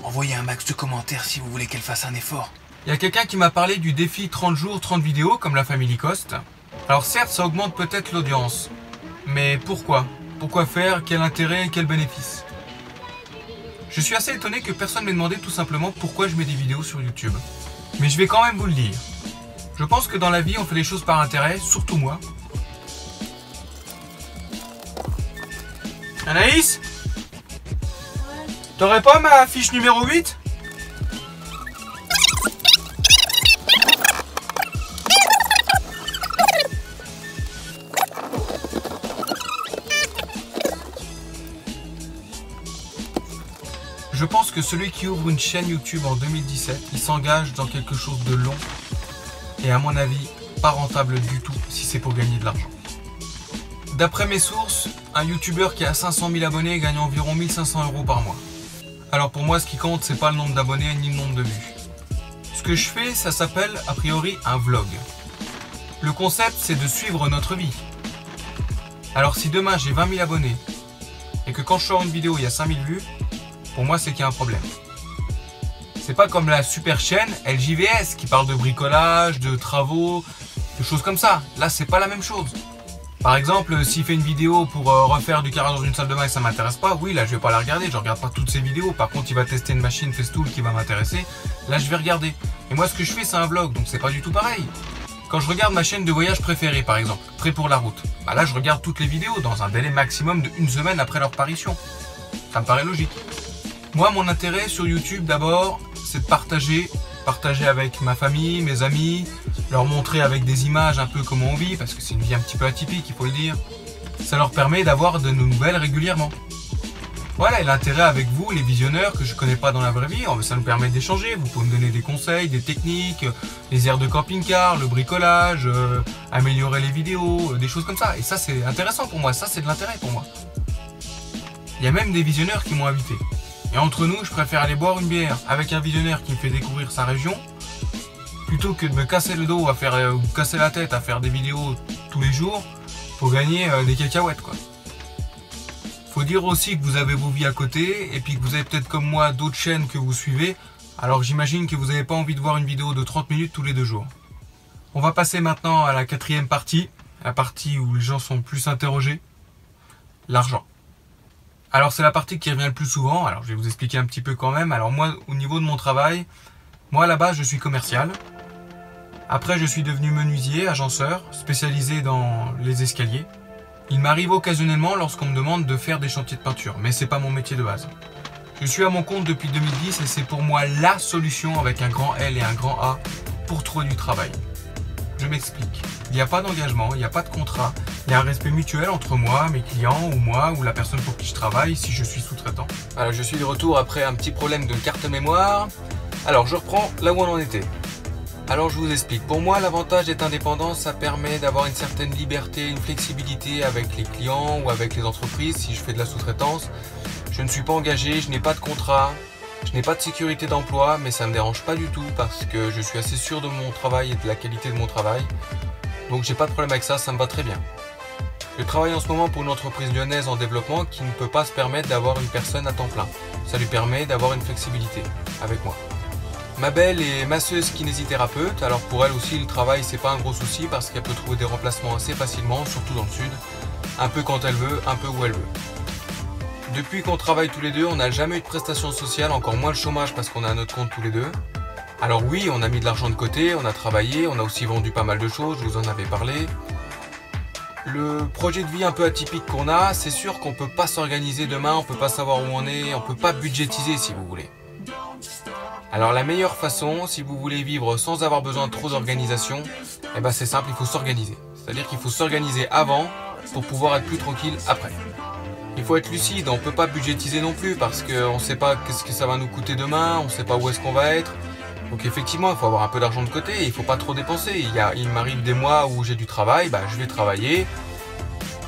Envoyez un max de commentaires si vous voulez qu'elle fasse un effort. Il y a quelqu'un qui m'a parlé du défi 30 jours, 30 vidéos comme la Family Cost. Alors certes, ça augmente peut-être l'audience. Mais pourquoi? Pourquoi faire? Quel intérêt et quel bénéfice? Je suis assez étonné que personne m'ait demandé tout simplement pourquoi je mets des vidéos sur YouTube. Mais je vais quand même vous le dire. Je pense que dans la vie, on fait les choses par intérêt, surtout moi. Anaïs? T'aurais pas ma fiche numéro 8? Je pense que celui qui ouvre une chaîne YouTube en 2017, il s'engage dans quelque chose de long et à mon avis, pas rentable du tout si c'est pour gagner de l'argent. D'après mes sources, un YouTuber qui a 500 000 abonnés gagne environ 1 500 € par mois. Alors pour moi, ce qui compte, c'est pas le nombre d'abonnés ni le nombre de vues. Ce que je fais, ça s'appelle a priori un vlog. Le concept, c'est de suivre notre vie. Alors si demain j'ai 20 000 abonnés et que quand je sors une vidéo, il y a 5 000 vues, pour moi, c'est qu'il y a un problème. C'est pas comme la super chaîne LJVS qui parle de bricolage, de travaux, de choses comme ça. Là, c'est pas la même chose. Par exemple, s'il fait une vidéo pour refaire du carrelage dans une salle de bain et ça m'intéresse pas, oui, là je vais pas la regarder, je regarde pas toutes ses vidéos. Par contre, il va tester une machine Festool qui va m'intéresser, là je vais regarder. Et moi, ce que je fais, c'est un vlog, donc c'est pas du tout pareil. Quand je regarde ma chaîne de voyage préférée, par exemple, Prêt pour la route, bah là je regarde toutes les vidéos dans un délai maximum de 1 semaine après leur parution. Ça me paraît logique. Moi, mon intérêt sur YouTube, d'abord, c'est de partager avec ma famille, mes amis, leur montrer avec des images un peu comment on vit, parce que c'est une vie un petit peu atypique, il faut le dire. Ça leur permet d'avoir de nos nouvelles régulièrement. Voilà, et l'intérêt avec vous, les visionneurs que je connais pas dans la vraie vie, ça nous permet d'échanger. Vous pouvez me donner des conseils, des techniques, les aires de camping-car, le bricolage, améliorer les vidéos, des choses comme ça. Et ça, c'est intéressant pour moi, ça c'est de l'intérêt pour moi. Il y a même des visionneurs qui m'ont invité. Et entre nous, je préfère aller boire une bière avec un visionnaire qui me fait découvrir sa région, plutôt que de me casser le dos ou casser la tête à faire des vidéos tous les jours pour gagner des cacahuètes, quoi. Faut dire aussi que vous avez vos vies à côté et puis que vous avez peut-être comme moi d'autres chaînes que vous suivez. Alors j'imagine que vous n'avez pas envie de voir une vidéo de 30 minutes tous les 2 jours. On va passer maintenant à la 4e partie, la partie où les gens sont plus interrogés, l'argent. Alors c'est la partie qui revient le plus souvent, alors je vais vous expliquer un petit peu quand même. Alors moi, au niveau de mon travail, moi à la base je suis commercial. Après je suis devenu menuisier, agenceur, spécialisé dans les escaliers. Il m'arrive occasionnellement lorsqu'on me demande de faire des chantiers de peinture, mais c'est pas mon métier de base. Je suis à mon compte depuis 2010 et c'est pour moi la solution avec un grand L et un grand A pour trouver du travail. Je m'explique. Il n'y a pas d'engagement, il n'y a pas de contrat, il y a un respect mutuel entre moi, mes clients ou moi ou la personne pour qui je travaille si je suis sous-traitant. Alors je suis de retour après un petit problème de carte mémoire. Alors je reprends là où on en était. Alors je vous explique. Pour moi, l'avantage d'être indépendant, ça permet d'avoir une certaine liberté, une flexibilité avec les clients ou avec les entreprises si je fais de la sous-traitance. Je ne suis pas engagé, je n'ai pas de contrat, je n'ai pas de sécurité d'emploi, mais ça ne me dérange pas du tout parce que je suis assez sûr de mon travail et de la qualité de mon travail. Donc j'ai pas de problème avec ça, ça me va très bien. Je travaille en ce moment pour une entreprise lyonnaise en développement qui ne peut pas se permettre d'avoir une personne à temps plein. Ça lui permet d'avoir une flexibilité avec moi. Ma belle est masseuse kinésithérapeute, alors pour elle aussi le travail c'est pas un gros souci parce qu'elle peut trouver des remplacements assez facilement, surtout dans le sud, un peu quand elle veut, un peu où elle veut. Depuis qu'on travaille tous les deux, on n'a jamais eu de prestations sociales, encore moins le chômage parce qu'on est à notre compte tous les deux. Alors oui, on a mis de l'argent de côté, on a travaillé, on a aussi vendu pas mal de choses, je vous en avais parlé. Le projet de vie un peu atypique qu'on a, c'est sûr qu'on peut pas s'organiser demain, on peut pas savoir où on est, on peut pas budgétiser si vous voulez. Alors la meilleure façon, si vous voulez vivre sans avoir besoin de trop d'organisation, eh ben c'est simple, il faut s'organiser. C'est-à-dire qu'il faut s'organiser avant pour pouvoir être plus tranquille après. Il faut être lucide, on ne peut pas budgétiser non plus parce qu'on ne sait pas qu'est-ce que ça va nous coûter demain, on ne sait pas où est-ce qu'on va être. Donc effectivement, il faut avoir un peu d'argent de côté et il ne faut pas trop dépenser. Il m'arrive des mois où j'ai du travail, bah, je vais travailler. Et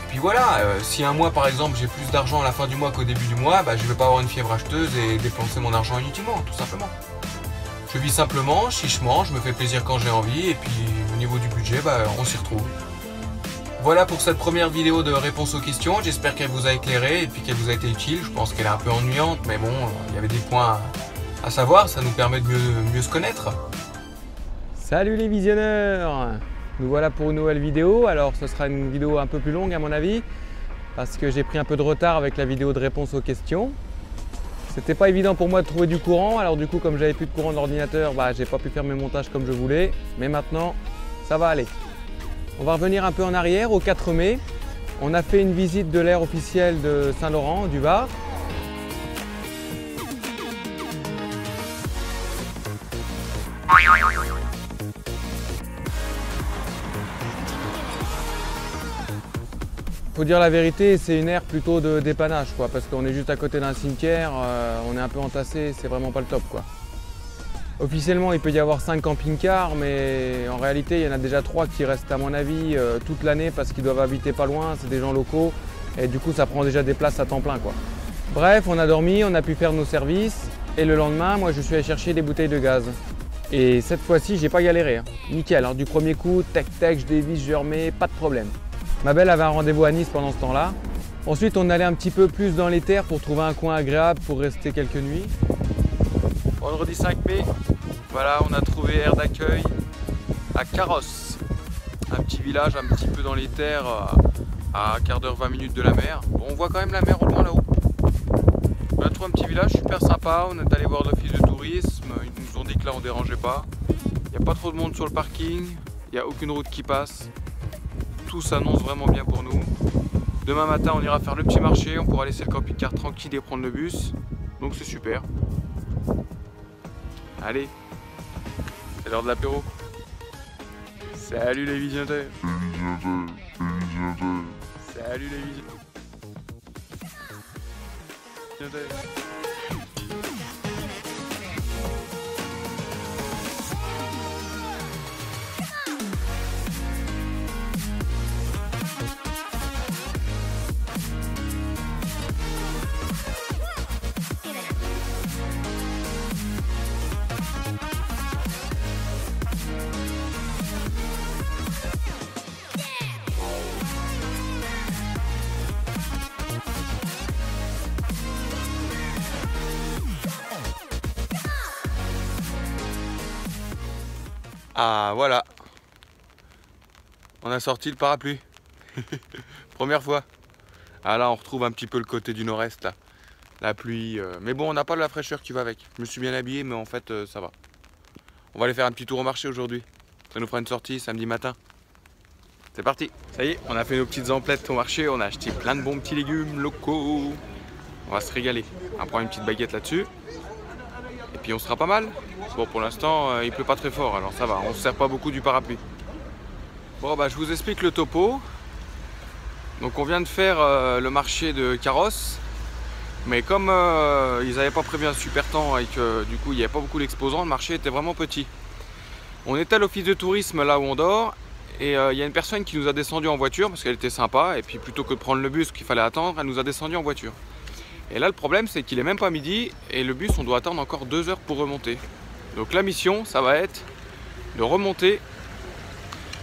puis voilà, si un mois par exemple j'ai plus d'argent à la fin du mois qu'au début du mois, bah, je ne vais pas avoir une fièvre acheteuse et dépenser mon argent inutilement, tout simplement. Je vis simplement, chichement, je me fais plaisir quand j'ai envie et puis au niveau du budget, bah, on s'y retrouve. Voilà pour cette première vidéo de réponse aux questions, j'espère qu'elle vous a éclairé et puis qu'elle vous a été utile. Je pense qu'elle est un peu ennuyante, mais bon, il y avait des points à savoir, ça nous permet de mieux se connaître. Salut les visionneurs! Nous voilà pour une nouvelle vidéo. Alors ce sera une vidéo un peu plus longue à mon avis, parce que j'ai pris un peu de retard avec la vidéo de réponse aux questions. C'était pas évident pour moi de trouver du courant, alors du coup comme j'avais plus de courant de l'ordinateur, bah, j'ai pas pu faire mes montages comme je voulais, mais maintenant ça va aller. On va revenir un peu en arrière, au 4 mai. On a fait une visite de l'aire officielle de Saint-Laurent, du Var. Faut dire la vérité, c'est une aire plutôt de dépannage, quoi, parce qu'on est juste à côté d'un cimetière, on est un peu entassé, c'est vraiment pas le top, quoi. Officiellement, il peut y avoir 5 camping-cars, mais en réalité, il y en a déjà 3 qui restent, à mon avis, toute l'année parce qu'ils doivent habiter pas loin, c'est des gens locaux, et du coup, ça prend déjà des places à temps plein, quoi. Bref, on a dormi, on a pu faire nos services, et le lendemain, moi, je suis allé chercher des bouteilles de gaz. Et cette fois-ci, j'ai pas galéré, hein. Nickel, alors du premier coup, tac-tac, je dévisse, je remets, pas de problème. Ma belle avait un rendez-vous à Nice pendant ce temps-là. Ensuite, on allait un petit peu plus dans les terres pour trouver un coin agréable pour rester quelques nuits. Vendredi 5 mai, voilà, on a trouvé aire d'accueil à Carrosse. Un petit village un petit peu dans les terres, à un quart d'heure, 20 minutes de la mer. Bon, on voit quand même la mer au loin là-haut. On a trouvé un petit village super sympa, on est allé voir l'office de tourisme, ils nous ont dit que là on dérangeait pas. Il n'y a pas trop de monde sur le parking, il n'y a aucune route qui passe. Tout s'annonce vraiment bien pour nous. Demain matin on ira faire le petit marché, on pourra laisser le camping-car tranquille et prendre le bus. Donc c'est super. Allez, c'est l'heure de l'apéro. Salut les visiteurs. Salut les visiteurs. Ah voilà, on a sorti le parapluie, première fois. Ah là on retrouve un petit peu le côté du nord-est là, la pluie, mais bon on n'a pas de la fraîcheur qui va avec. Je me suis bien habillé mais en fait ça va. On va aller faire un petit tour au marché aujourd'hui, ça nous fera une sortie samedi matin. C'est parti. Ça y est, on a fait nos petites emplettes au marché, on a acheté plein de bons petits légumes locaux. On va se régaler, on va prendre une petite baguette là-dessus. Et puis on sera pas mal. Bon pour l'instant il pleut pas très fort alors ça va, on se sert pas beaucoup du parapluie. Bon bah je vous explique le topo. Donc on vient de faire le marché de carrosses. Mais comme ils n'avaient pas prévu un super temps et que du coup il n'y avait pas beaucoup d'exposants, le marché était vraiment petit. On était à l'office de tourisme là où on dort. Et il y a une personne qui nous a descendu en voiture parce qu'elle était sympa. Et puis plutôt que de prendre le bus qu'il fallait attendre, elle nous a descendu en voiture. Et là le problème c'est qu'il est même pas midi et le bus on doit attendre encore 2 heures pour remonter. Donc la mission ça va être de remonter,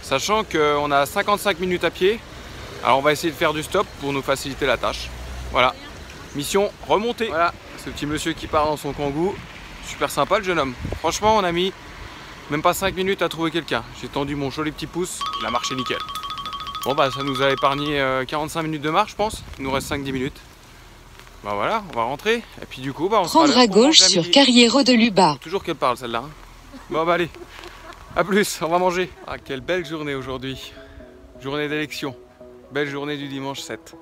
sachant qu'on a 55 minutes à pied. Alors on va essayer de faire du stop pour nous faciliter la tâche. Voilà, mission remonter. Voilà, ce petit monsieur qui part dans son kangou, super sympa le jeune homme. Franchement on a mis même pas 5 minutes à trouver quelqu'un. J'ai tendu mon joli petit pouce, il a marché nickel. Bon bah ça nous a épargné 45 minutes de marche je pense, il nous reste 5-10 minutes. Bah voilà, on va rentrer et puis du coup bah on prendre à gauche sur Carriero de Luba. Toujours qu'elle parle celle-là. Hein. Bon bah allez, à plus, on va manger. Ah quelle belle journée aujourd'hui. Journée d'élection. Belle journée du dimanche 7.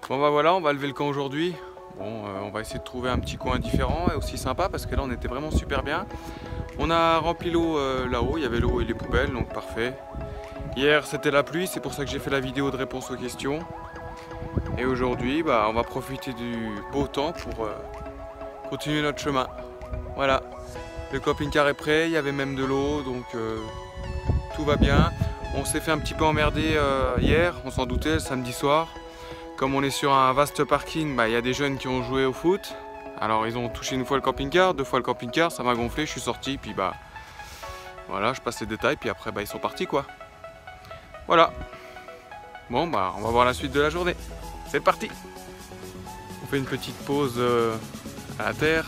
Bon bah voilà, on va lever le camp aujourd'hui. Bon, on va essayer de trouver un petit coin différent et aussi sympa parce que là on était vraiment super bien. On a rempli l'eau là-haut, il y avait l'eau et les poubelles donc parfait. Hier c'était la pluie, c'est pour ça que j'ai fait la vidéo de réponse aux questions. Et aujourd'hui, bah, on va profiter du beau temps pour continuer notre chemin. Voilà, le camping-car est prêt, il y avait même de l'eau, donc tout va bien. On s'est fait un petit peu emmerder hier, on s'en doutait, le samedi soir. Comme on est sur un vaste parking, bah, y a des jeunes qui ont joué au foot. Alors ils ont touché une fois le camping-car, 2 fois le camping-car, ça m'a gonflé, je suis sorti, puis bah voilà, je passe les détails, puis après bah, ils sont partis quoi. Voilà. Bon bah on va voir la suite de la journée. C'est parti. On fait une petite pause à la terre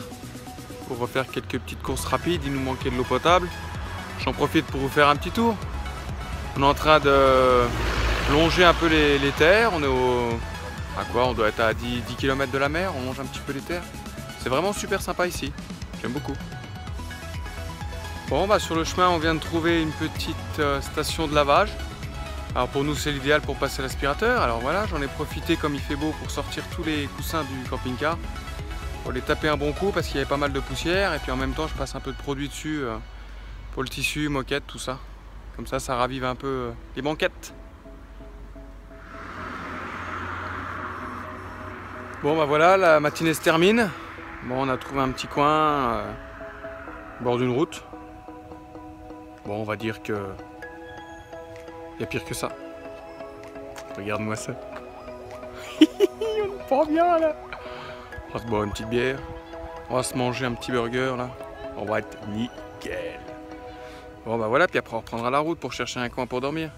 pour refaire quelques petites courses rapides. Il nous manquait de l'eau potable. J'en profite pour vous faire un petit tour. On est en train de longer un peu les terres. On est à quoi? On doit être à 10 km de la mer. On longe un petit peu les terres. C'est vraiment super sympa ici. J'aime beaucoup. Bon bah sur le chemin on vient de trouver une petite station de lavage. Alors pour nous c'est l'idéal pour passer l'aspirateur, alors voilà j'en ai profité comme il fait beau pour sortir tous les coussins du camping-car pour les taper un bon coup parce qu'il y avait pas mal de poussière et puis en même temps je passe un peu de produit dessus pour le tissu, moquette, tout ça. Comme ça ravive un peu les banquettes. Bon bah voilà, la matinée se termine. Bon on a trouvé un petit coin au bord d'une route. Bon on va dire que il y a pire que ça. Regarde-moi ça. On est pas bien là. On va se boire une petite bière. On va se manger un petit burger là. On va être nickel. Bon bah voilà, puis après on reprendra la route pour chercher un coin pour dormir.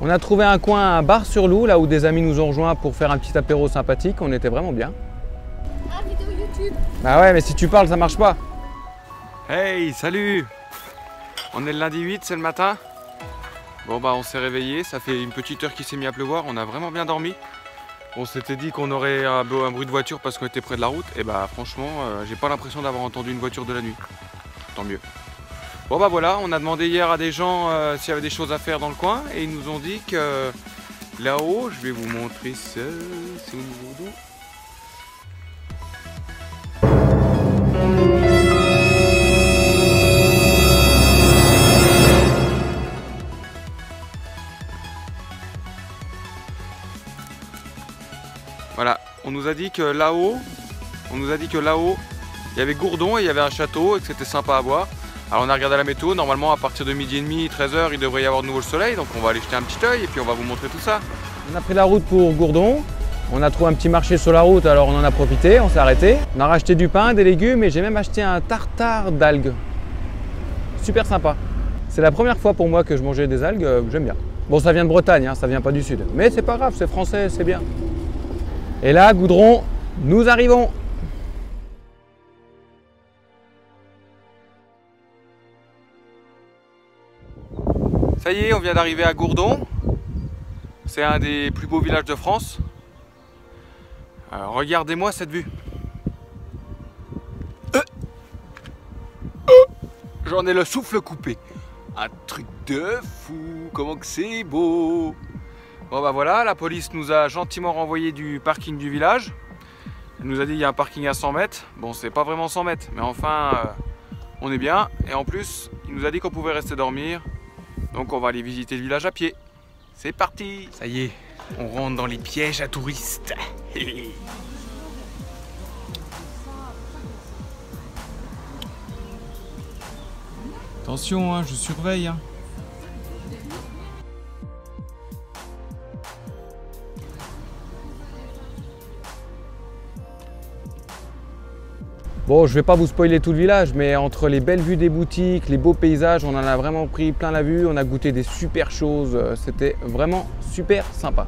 On a trouvé un coin à Bar-sur-Loup, là où des amis nous ont rejoints pour faire un petit apéro sympathique. On était vraiment bien. Ah, vidéo YouTube. Bah ouais, mais si tu parles, ça marche pas. Hey, salut. On est le lundi 8, c'est le matin. Bon bah on s'est réveillé, ça fait une petite heure qu'il s'est mis à pleuvoir, on a vraiment bien dormi. On s'était dit qu'on aurait un bruit de voiture parce qu'on était près de la route, et bah franchement j'ai pas l'impression d'avoir entendu une voiture de la nuit. Tant mieux. Bon bah voilà, on a demandé hier à des gens s'il y avait des choses à faire dans le coin, et ils nous ont dit que là-haut, je vais vous montrer ça, c'est au niveau d'eau. Voilà, on nous a dit que là-haut, il y avait Gourdon et il y avait un château et que c'était sympa à voir. Alors on a regardé la météo, normalement à partir de midi et demi, 13h, il devrait y avoir de nouveau le soleil, donc on va aller jeter un petit œil et puis on va vous montrer tout ça. On a pris la route pour Gourdon, on a trouvé un petit marché sur la route, alors on en a profité, on s'est arrêté. On a racheté du pain, des légumes et j'ai même acheté un tartare d'algues. Super sympa. C'est la première fois pour moi que je mangeais des algues, j'aime bien. Bon, ça vient de Bretagne, hein, ça vient pas du sud, mais c'est pas grave, c'est français, c'est bien. Et là, Gourdon, nous arrivons. Ça y est, on vient d'arriver à Gourdon. C'est un des plus beaux villages de France. Regardez-moi cette vue. J'en ai le souffle coupé. Un truc de fou, comment que c'est beau. Bon bah voilà, la police nous a gentiment renvoyé du parking du village. Elle nous a dit qu'il y a un parking à 100 mètres. Bon, c'est pas vraiment 100 mètres, mais enfin, on est bien. Et en plus, il nous a dit qu'on pouvait rester dormir. Donc on va aller visiter le village à pied. C'est parti! Ça y est, on rentre dans les pièges à touristes. Attention, hein, je surveille. Hein. Bon, je vais pas vous spoiler tout le village, mais entre les belles vues des boutiques, les beaux paysages, on en a vraiment pris plein la vue, on a goûté des super choses, c'était vraiment super sympa.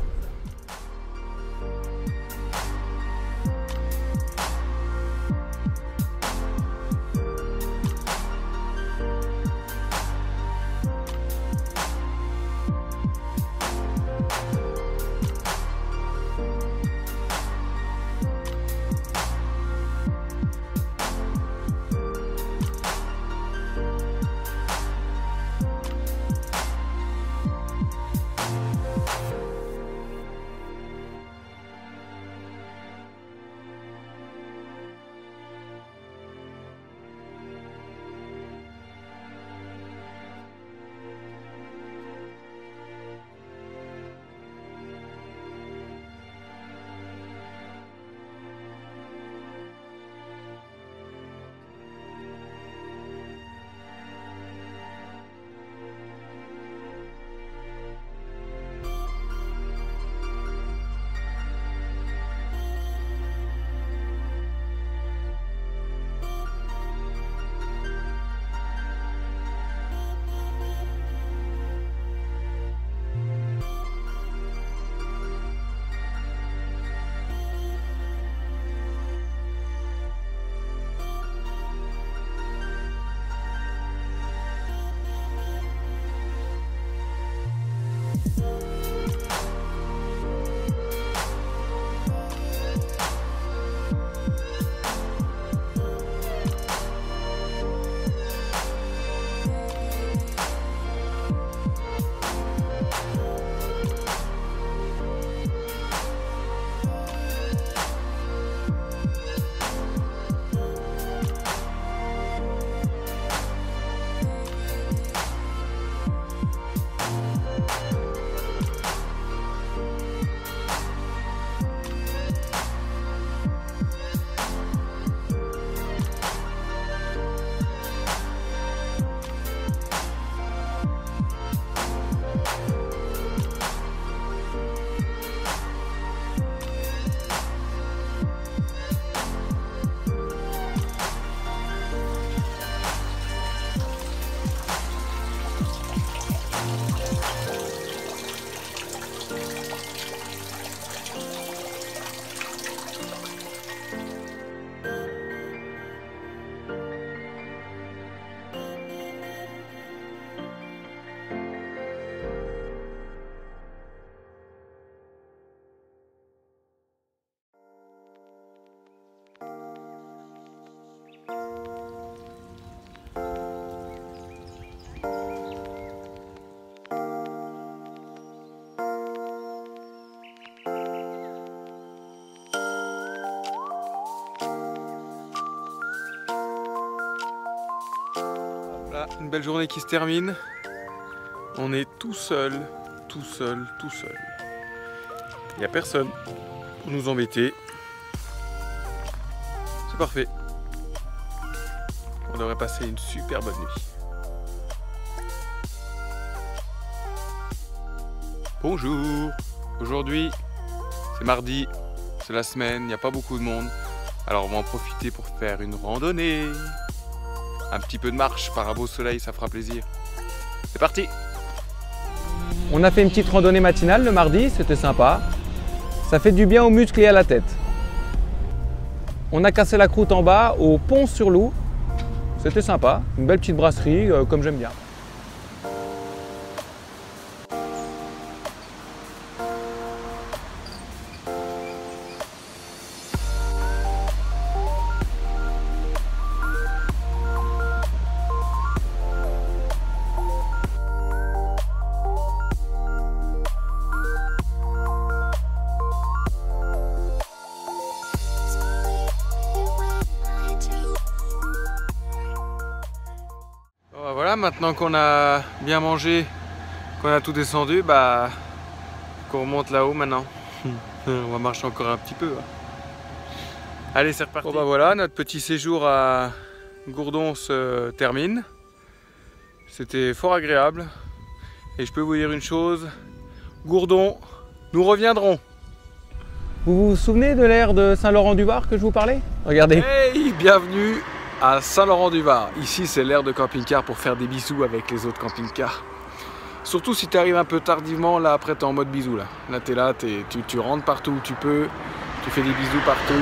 Voilà, une belle journée qui se termine. On est tout seul, tout seul, tout seul. Il n'y a personne pour nous embêter. C'est parfait. On devrait passer une super bonne nuit. Bonjour. Aujourd'hui, c'est mardi, c'est la semaine, il n'y a pas beaucoup de monde. Alors on va en profiter pour faire une randonnée. Un petit peu de marche par un beau soleil, ça fera plaisir. C'est parti! On a fait une petite randonnée matinale le mardi, c'était sympa. Ça fait du bien aux muscles et à la tête. On a cassé la croûte en bas au Pont-sur-Loup. C'était sympa, une belle petite brasserie comme j'aime bien. Voilà, maintenant qu'on a bien mangé, qu'on a tout descendu, bah qu'on remonte là-haut maintenant. On va marcher encore un petit peu. Allez, c'est reparti. Bon bah voilà, notre petit séjour à Gourdon se termine. C'était fort agréable. Et je peux vous dire une chose, Gourdon, nous reviendrons. Vous vous souvenez de l'aire de Saint-Laurent-du-Var que je vous parlais? Regardez. Hey, bienvenue à Saint-Laurent-du-Var. Ici, c'est l'aire de camping-car pour faire des bisous avec les autres camping-cars. Surtout si tu arrives un peu tardivement, là après tu es en mode bisous. Là tu es là, tu rentres partout où tu peux, tu fais des bisous partout.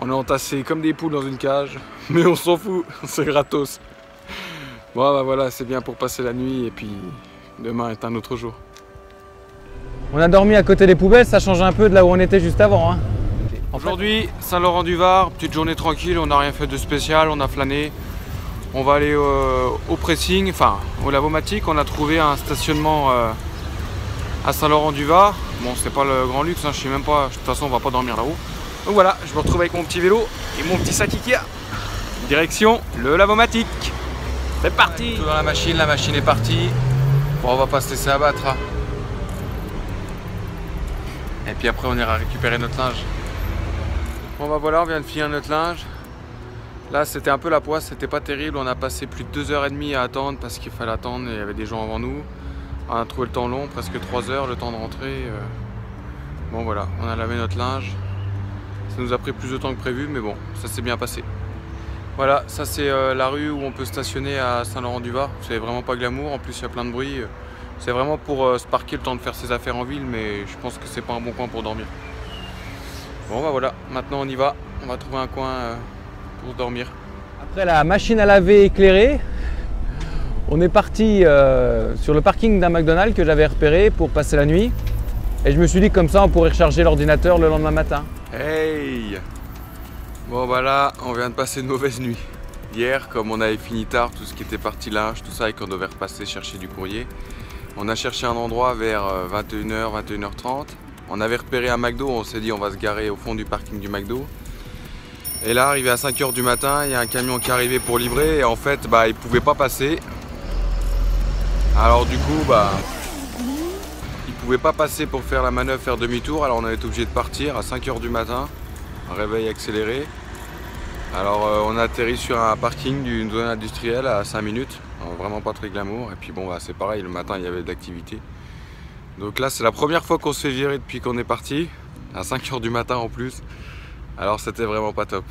On est entassés comme des poules dans une cage, mais on s'en fout, c'est gratos. Bon bah voilà, c'est bien pour passer la nuit et puis demain est un autre jour. On a dormi à côté des poubelles, ça change un peu de là où on était juste avant. Hein. Aujourd'hui, Saint-Laurent-du-Var, petite journée tranquille, on n'a rien fait de spécial, on a flâné. On va aller au pressing, enfin au Lavomatic. On a trouvé un stationnement à Saint-Laurent-du-Var. Bon, c'est pas le grand luxe, hein, je sais même pas, de toute façon on va pas dormir là-haut. Donc voilà, je me retrouve avec mon petit vélo et mon petit sac Ikea. Direction le Lavomatic. C'est parti! Tout dans la machine est partie. Bon, on va pas se laisser abattre. Hein. Et puis après on ira récupérer notre linge. Bon bah voilà, on vient de finir notre linge. Là c'était un peu la poisse, c'était pas terrible. On a passé plus de 2h30 à attendre parce qu'il fallait attendre et il y avait des gens avant nous. On a trouvé le temps long, presque 3 heures, le temps de rentrer. Bon voilà, on a lavé notre linge. Ça nous a pris plus de temps que prévu, mais bon, ça s'est bien passé. Voilà, ça c'est la rue où on peut stationner à Saint-Laurent-du-Var. C'est vraiment pas glamour, en plus il y a plein de bruit. C'est vraiment pour se parquer le temps de faire ses affaires en ville, mais je pense que c'est pas un bon coin pour dormir. Bon bah voilà, maintenant on y va, on va trouver un coin pour dormir. Après la machine à laver éclairée, on est parti sur le parking d'un McDonald's que j'avais repéré pour passer la nuit. Et je me suis dit comme ça on pourrait recharger l'ordinateur le lendemain matin. Hey! Bon bah là, on vient de passer une mauvaise nuit. Hier, comme on avait fini tard, tout ce qui était parti linge, tout ça, et qu'on devait repasser chercher du courrier, on a cherché un endroit vers 21h, 21h30. On avait repéré un McDo, on s'est dit on va se garer au fond du parking du McDo. Et là, arrivé à 5h du matin, il y a un camion qui est arrivé pour livrer et en fait, bah, il pouvait pas passer. Alors du coup, bah, il pouvait pas passer pour faire la manœuvre, faire demi-tour. Alors on a été obligé de partir à 5h du matin, un réveil accéléré. Alors on a atterri sur un parking d'une zone industrielle à 5 minutes. Alors, vraiment pas très glamour. Et puis bon, bah, c'est pareil, le matin il y avait de l'activité. Donc là c'est la première fois qu'on se fait virer depuis qu'on est parti, à 5h du matin en plus. Alors c'était vraiment pas top.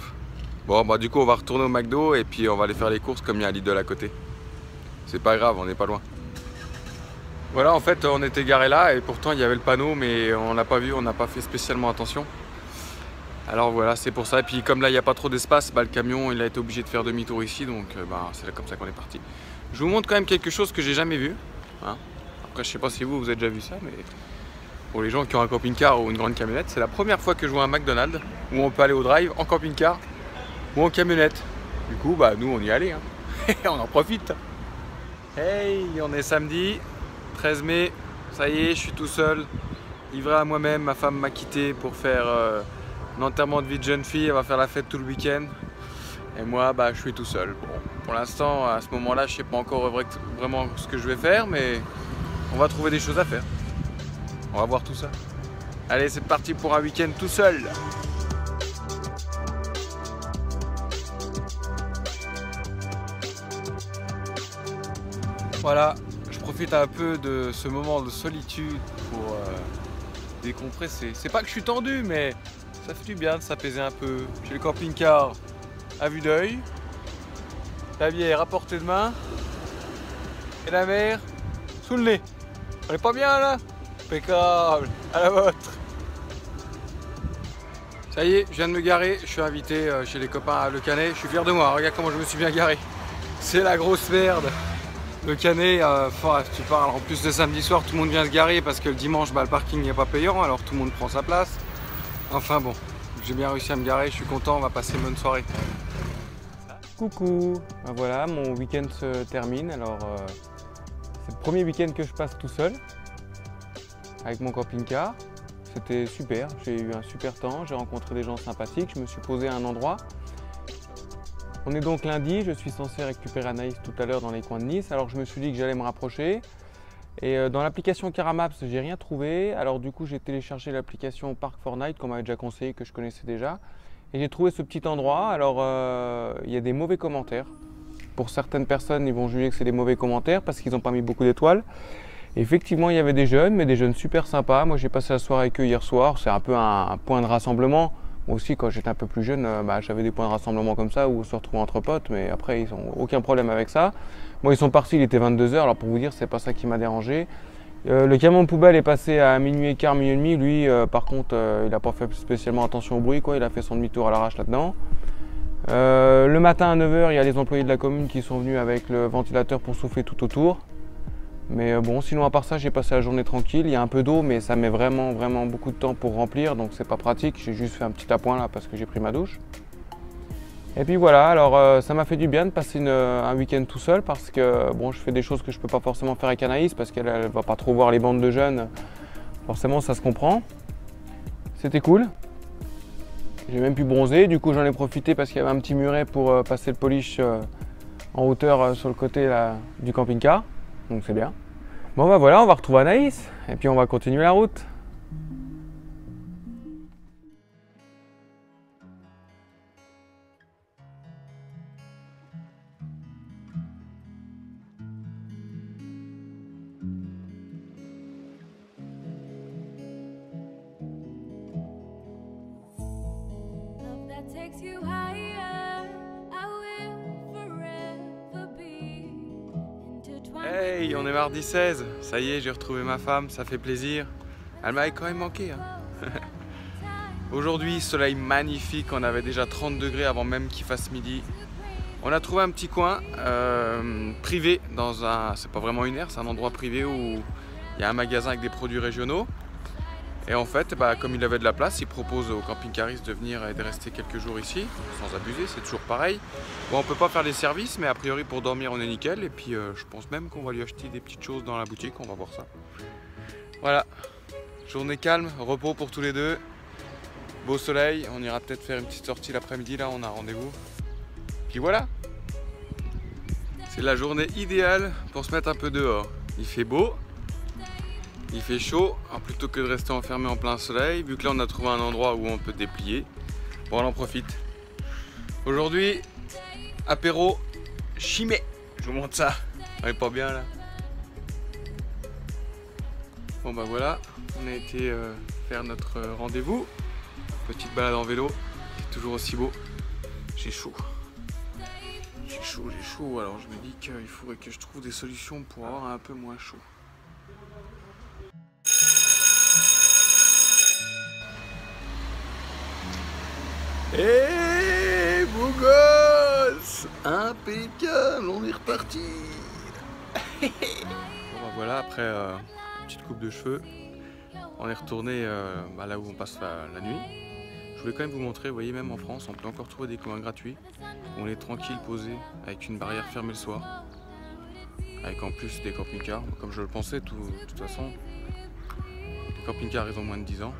Bon bah du coup on va retourner au McDo et puis on va aller faire les courses comme il y a un Lidl à côté. C'est pas grave, on n'est pas loin. Voilà, en fait on était garé là et pourtant il y avait le panneau mais on l'a pas vu, on n'a pas fait spécialement attention. Alors voilà, c'est pour ça. Et puis comme là il n'y a pas trop d'espace, bah, le camion il a été obligé de faire demi-tour ici, donc bah, c'est comme ça qu'on est parti. Je vous montre quand même quelque chose que j'ai jamais vu. Hein. Après je sais pas si vous avez déjà vu ça, mais pour les gens qui ont un camping-car ou une grande camionnette, c'est la première fois que je vois un McDonald's où on peut aller au drive en camping-car ou en camionnette. Du coup bah nous on y allait, hein. On en profite. Hey, on est samedi 13 mai, ça y est, je suis tout seul, livré à moi-même. Ma femme m'a quitté pour faire l'enterrement de vie de jeune fille, elle va faire la fête tout le week-end. Et moi, bah, je suis tout seul. Bon, pour l'instant, à ce moment-là, je sais pas encore vraiment ce que je vais faire, mais on va trouver des choses à faire. On va voir tout ça. Allez, c'est parti pour un week-end tout seul. Voilà, je profite un peu de ce moment de solitude pour décompresser. C'est pas que je suis tendu, mais ça fait du bien de s'apaiser un peu. J'ai le camping-car à vue d'œil, la bière à portée de main et la mer sous le nez. On est pas bien là? Impeccable, à la vôtre. Ça y est, je viens de me garer, je suis invité chez les copains à Le Canet. Je suis fier de moi, regarde comment je me suis bien garé. C'est la grosse merde. Le Canet, tu parles, en plus le samedi soir, tout le monde vient se garer parce que le dimanche, bah, le parking n'est pas payant, alors tout le monde prend sa place. Enfin bon, j'ai bien réussi à me garer, je suis content, on va passer une bonne soirée. Coucou, ben voilà, mon week-end se termine. Alors, c'est le premier week-end que je passe tout seul avec mon camping-car. C'était super, j'ai eu un super temps, j'ai rencontré des gens sympathiques, je me suis posé à un endroit. On est donc lundi, je suis censé récupérer Anaïs tout à l'heure dans les coins de Nice, alors je me suis dit que j'allais me rapprocher. Et dans l'application Caramaps, j'ai rien trouvé, alors du coup j'ai téléchargé l'application Park4Night qu'on m'avait déjà conseillé, que je connaissais déjà. Et j'ai trouvé ce petit endroit, alors il y a des mauvais commentaires. Pour certaines personnes, ils vont juger que c'est des mauvais commentaires parce qu'ils n'ont pas mis beaucoup d'étoiles. Effectivement, il y avait des jeunes, mais des jeunes super sympas. Moi, j'ai passé la soirée avec eux hier soir. C'est un peu un point de rassemblement. Moi aussi, quand j'étais un peu plus jeune, j'avais des points de rassemblement comme ça où on se retrouvait entre potes, mais après, ils n'ont aucun problème avec ça. Moi, ils sont partis, il était 22 h, alors pour vous dire, c'est pas ça qui m'a dérangé. Le camion de poubelle est passé à minuit et quart, minuit et demi. Lui, par contre, il n'a pas fait spécialement attention au bruit, quoi. Il a fait son demi-tour à l'arrache là-dedans. Le matin à 9 h, il y a les employés de la commune qui sont venus avec le ventilateur pour souffler tout autour. Mais bon, sinon à part ça, j'ai passé la journée tranquille. Il y a un peu d'eau, mais ça met vraiment beaucoup de temps pour remplir, donc c'est pas pratique. J'ai juste fait un petit appoint là parce que j'ai pris ma douche. Et puis voilà, alors ça m'a fait du bien de passer un week-end tout seul parce que bon, je fais des choses que je peux pas forcément faire avec Anaïs parce qu'elle ne va pas trop voir les bandes de jeunes. Forcément, ça se comprend. C'était cool. J'ai même pu bronzer, du coup j'en ai profité parce qu'il y avait un petit muret pour passer le polish en hauteur sur le côté là, du camping-car. Donc c'est bien. Bon bah voilà, on va retrouver Anaïs et puis on va continuer la route. Hey, on est mardi 16, ça y est, j'ai retrouvé ma femme, ça fait plaisir. Elle m'avait quand même manqué. Hein. Aujourd'hui, soleil magnifique, on avait déjà 30 degrés avant même qu'il fasse midi. On a trouvé un petit coin privé dans un... C'est pas vraiment une aire, c'est un endroit privé où il y a un magasin avec des produits régionaux. Et en fait, comme il avait de la place, il propose aux camping-caristes de venir et de rester quelques jours ici, sans abuser, c'est toujours pareil. Bon, on peut pas faire des services, mais a priori pour dormir on est nickel. Et puis je pense même qu'on va lui acheter des petites choses dans la boutique, on va voir ça. Voilà, journée calme, repos pour tous les deux. Beau soleil, on ira peut-être faire une petite sortie l'après-midi, là on a rendez-vous. Puis voilà, c'est la journée idéale pour se mettre un peu dehors. Il fait beau. Il fait chaud, alors plutôt que de rester enfermé en plein soleil, vu que là on a trouvé un endroit où on peut déplier, bon on en profite. Aujourd'hui, apéro chimé, je vous montre ça, on est pas bien là. Bon bah voilà, on a été faire notre rendez-vous, petite balade en vélo, c'est toujours aussi beau. J'ai chaud, alors je me dis qu'il faudrait que je trouve des solutions pour avoir un peu moins chaud. Eh beau gosse, impeccable, on est reparti. Bon bah voilà, après une petite coupe de cheveux, on est retourné là où on passe la nuit. Je voulais quand même vous montrer, vous voyez, même en France, on peut encore trouver des coins gratuits où on est tranquille, posé, avec une barrière fermée le soir, avec en plus des camping-cars, comme je le pensais, de toute façon. Les camping-cars, ils ont moins de 10 ans.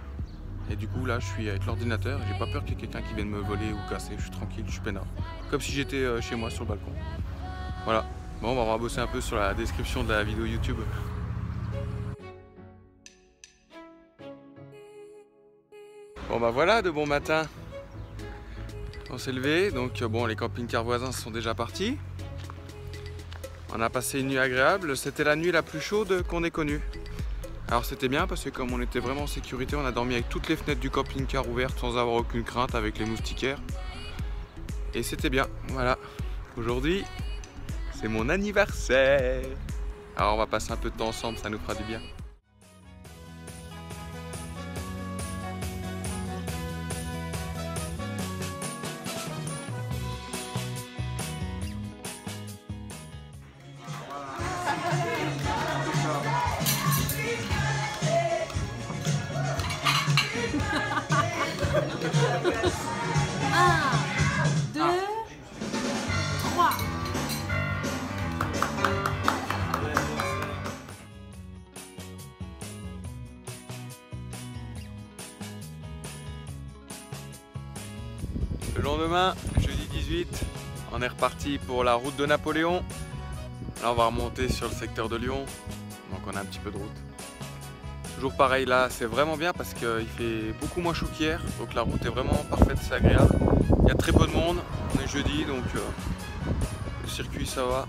Et du coup là je suis avec l'ordinateur, j'ai pas peur qu'il y ait quelqu'un qui vienne me voler ou casser, je suis tranquille, je suis peinard. Comme si j'étais chez moi sur le balcon. Voilà, bon on va bosser un peu sur la description de la vidéo YouTube. Bon bah voilà, de bon matin. On s'est levé, donc bon les camping-cars voisins sont déjà partis. On a passé une nuit agréable, c'était la nuit la plus chaude qu'on ait connue. Alors c'était bien parce que comme on était vraiment en sécurité, on a dormi avec toutes les fenêtres du camping-car ouvertes sans avoir aucune crainte avec les moustiquaires. Et c'était bien, voilà. Aujourd'hui, c'est mon anniversaire. Alors on va passer un peu de temps ensemble, ça nous fera du bien. Le lendemain, jeudi 18, on est reparti pour la route de Napoléon. Là on va remonter sur le secteur de Lyon, donc on a un petit peu de route. Toujours pareil là, c'est vraiment bien parce qu'il fait beaucoup moins chaud qu'hier, donc la route est vraiment parfaite, c'est agréable. Il y a très peu de monde, on est jeudi donc le circuit ça va.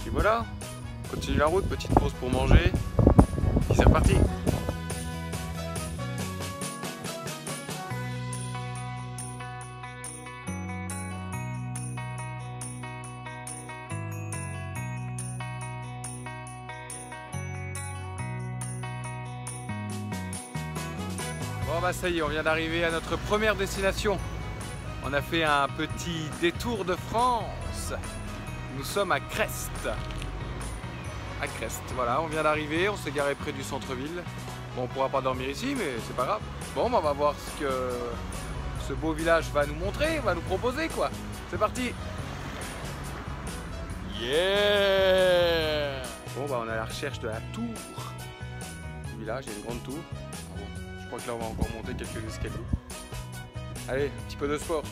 Et voilà, on continue la route, petite pause pour manger, et c'est reparti. Bon bah ça y est, on vient d'arriver à notre première destination. On a fait un petit détour de France. Nous sommes à Crest. À Crest, voilà, on vient d'arriver, on s'est garé près du centre-ville. Bon, on pourra pas dormir ici, mais c'est pas grave. Bon, bah, on va voir ce que ce beau village va nous montrer, va nous proposer quoi. C'est parti. Yeah. Bon bah on est à la recherche de la tour du village, il y a une grande tour. Je crois que là on va encore monter quelques escaliers. Allez, un petit peu de sport.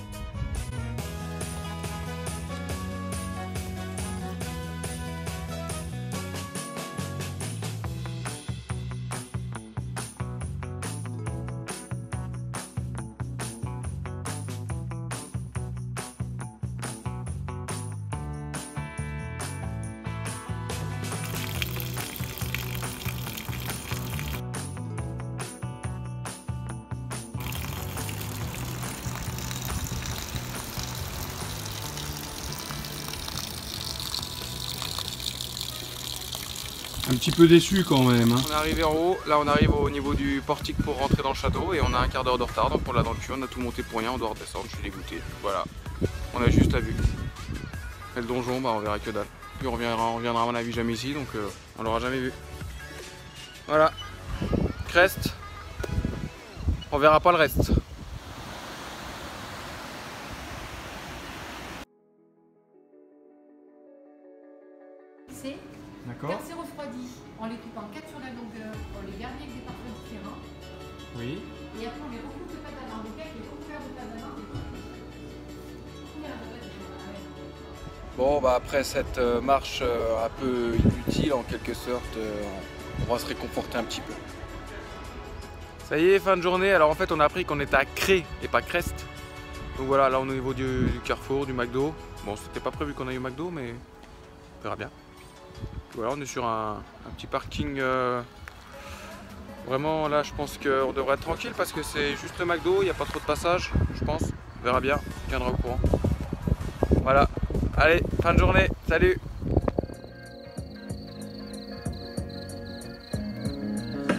Un petit peu déçu quand même. Hein. On est arrivé en haut, là on arrive au niveau du portique pour rentrer dans le château et on a un quart d'heure de retard, donc on l'a dans le cul, on a tout monté pour rien, on doit redescendre, je suis dégoûté. Voilà, on a juste la vue. Et le donjon, bah on verra que dalle. Puis on reviendra à mon avis jamais ici, donc on l'aura jamais vu. Voilà, Crest, on verra pas le reste. Percé refroidi en les coupant 4 sur la longueur, on les garnit avec des parfums différents. Oui. Et après on les recoupe de pâte à marmoquet avec les coupeurs de pâte à marmoquet. Bon bah après cette marche un peu inutile en quelque sorte, on va se réconforter un petit peu. Ça y est, fin de journée. Alors en fait on a appris qu'on était à Cré et pas Crest. Donc voilà, là on est au niveau du carrefour, du McDo. Bon c'était pas prévu qu'on aille au McDo mais on verra bien. Voilà, on est sur un petit parking. Vraiment là je pense qu'on devrait être tranquille parce que c'est juste le McDo, il n'y a pas trop de passage, je pense. On verra bien, on tiendra au courant. Voilà, allez, fin de journée, salut.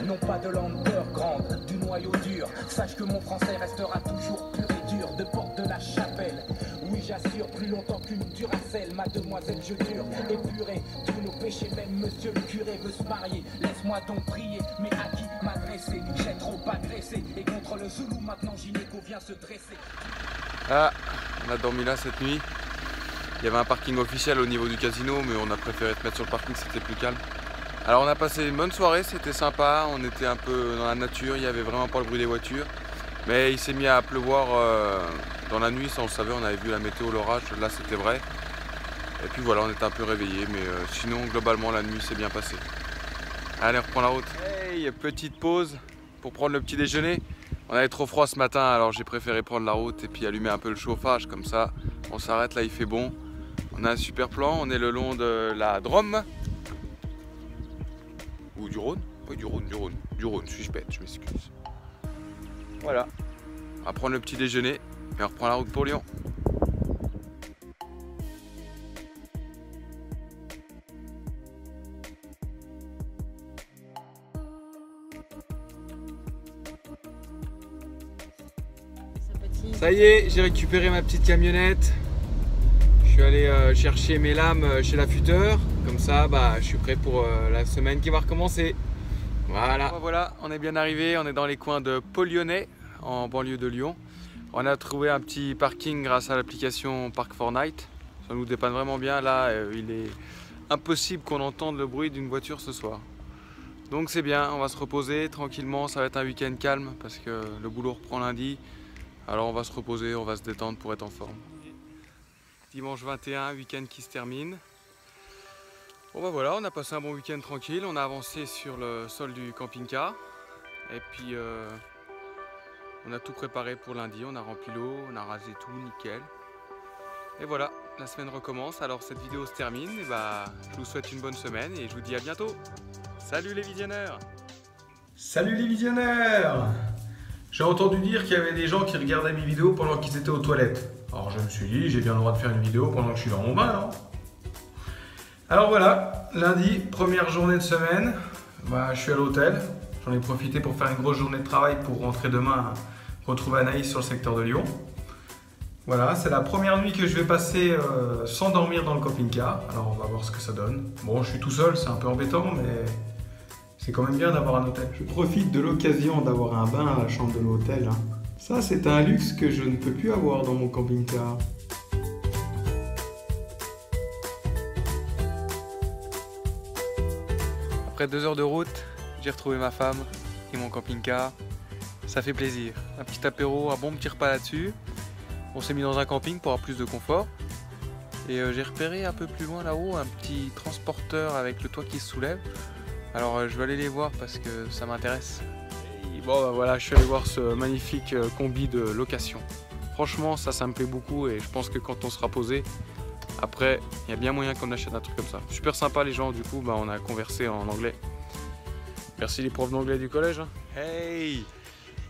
Non pas de lenteur grande, du noyau dur. Sache que mon français restera toujours pur et dur. De porte de la chapelle, oui j'assure, plus longtemps qu'une Duracell. Mademoiselle je dure, épurée tous nos péchés, même monsieur le curé veut se marier. Laisse-moi donc prier, mais à qui m'adresser? J'ai trop agressé, et contre le Zoulou maintenant gynéco vient se dresser. Ah, on a dormi là cette nuit. Il y avait un parking officiel au niveau du casino, mais on a préféré te mettre sur le parking, c'était plus calme. Alors on a passé une bonne soirée, c'était sympa, on était un peu dans la nature, il n'y avait vraiment pas le bruit des voitures. Mais il s'est mis à pleuvoir dans la nuit, ça on le savait, on avait vu la météo, l'orage, là c'était vrai. Et puis voilà, on était un peu réveillés, mais sinon globalement la nuit s'est bien passée. Allez, on reprend la route. Hey, petite pause pour prendre le petit déjeuner. On avait trop froid ce matin, alors j'ai préféré prendre la route et puis allumer un peu le chauffage, comme ça on s'arrête, là il fait bon. On a un super plan, on est le long de la Drôme. Ou du Rhône? Oui, du Rhône, suis-je bête, je m'excuse. Voilà, on va prendre le petit déjeuner et on reprend la route pour Lyon. Ça y est, j'ai récupéré ma petite camionnette. Je suis allé chercher mes lames chez l'affûteur. Comme ça, je suis prêt pour la semaine qui va recommencer. Voilà. Voilà, on est bien arrivé. On est dans les coins de Pau-Lyonnais, en banlieue de Lyon. On a trouvé un petit parking grâce à l'application Park4Night. Ça nous dépanne vraiment bien. Là, il est impossible qu'on entende le bruit d'une voiture ce soir. Donc c'est bien, on va se reposer tranquillement. Ça va être un week-end calme parce que le boulot reprend lundi. Alors on va se reposer, on va se détendre pour être en forme. Dimanche 21, week-end qui se termine. Bon voilà, on a passé un bon week-end tranquille, on a avancé sur le sol du camping-car. Et puis on a tout préparé pour lundi, on a rempli l'eau, on a rasé tout, nickel. Et voilà, la semaine recommence, alors cette vidéo se termine. Et je vous souhaite une bonne semaine et je vous dis à bientôt. Salut les visionneurs! Salut les visionneurs! J'ai entendu dire qu'il y avait des gens qui regardaient mes vidéos pendant qu'ils étaient aux toilettes. Alors je me suis dit, j'ai bien le droit de faire une vidéo pendant que je suis dans mon bain, non? Alors voilà, lundi, première journée de semaine, je suis à l'hôtel. J'en ai profité pour faire une grosse journée de travail pour rentrer demain retrouver Anaïs sur le secteur de Lyon. Voilà, c'est la première nuit que je vais passer sans dormir dans le camping-car. Alors on va voir ce que ça donne. Bon, je suis tout seul, c'est un peu embêtant, mais c'est quand même bien d'avoir un hôtel. Je profite de l'occasion d'avoir un bain à la chambre de l'hôtel. Ça, c'est un luxe que je ne peux plus avoir dans mon camping-car. Après 2 heures de route, j'ai retrouvé ma femme et mon camping-car. Ça fait plaisir. Un petit apéro, un bon petit repas là-dessus. On s'est mis dans un camping pour avoir plus de confort. Et j'ai repéré un peu plus loin là-haut un petit transporteur avec le toit qui se soulève. Alors je vais aller les voir parce que ça m'intéresse. Bon voilà, je suis allé voir ce magnifique combi de location. Franchement ça me plaît beaucoup et je pense que quand on sera posé, après il y a bien moyen qu'on achète un truc comme ça. Super sympa les gens, du coup on a conversé en anglais. Merci les profs d'anglais du collège. Hey,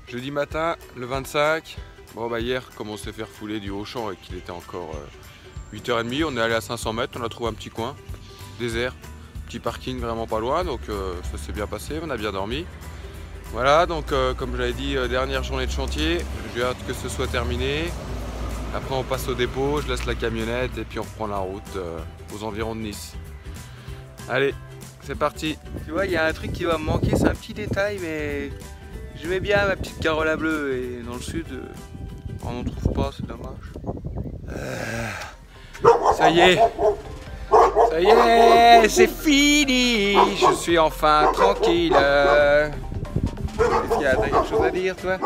jeudi matin, le 25. Bon hier, comme on s'est fait refouler du Auchan et qu'il était encore 8h30, on est allé à 500 mètres, on a trouvé un petit coin, désert. Petit parking vraiment pas loin, donc ça s'est bien passé, on a bien dormi. Voilà, donc comme je l'avais dit, dernière journée de chantier, j'ai hâte que ce soit terminé. Après on passe au dépôt, je laisse la camionnette et puis on reprend la route aux environs de Nice. Allez, c'est parti. Tu vois, il y a un truc qui va me manquer, c'est un petit détail, mais j'aimais bien ma petite Carola bleue et dans le sud, on n'en trouve pas, c'est dommage. Ça y est! Ça y est, c'est fini. Je suis enfin tranquille. Est-ce qu'il y a quelque chose à dire, toi?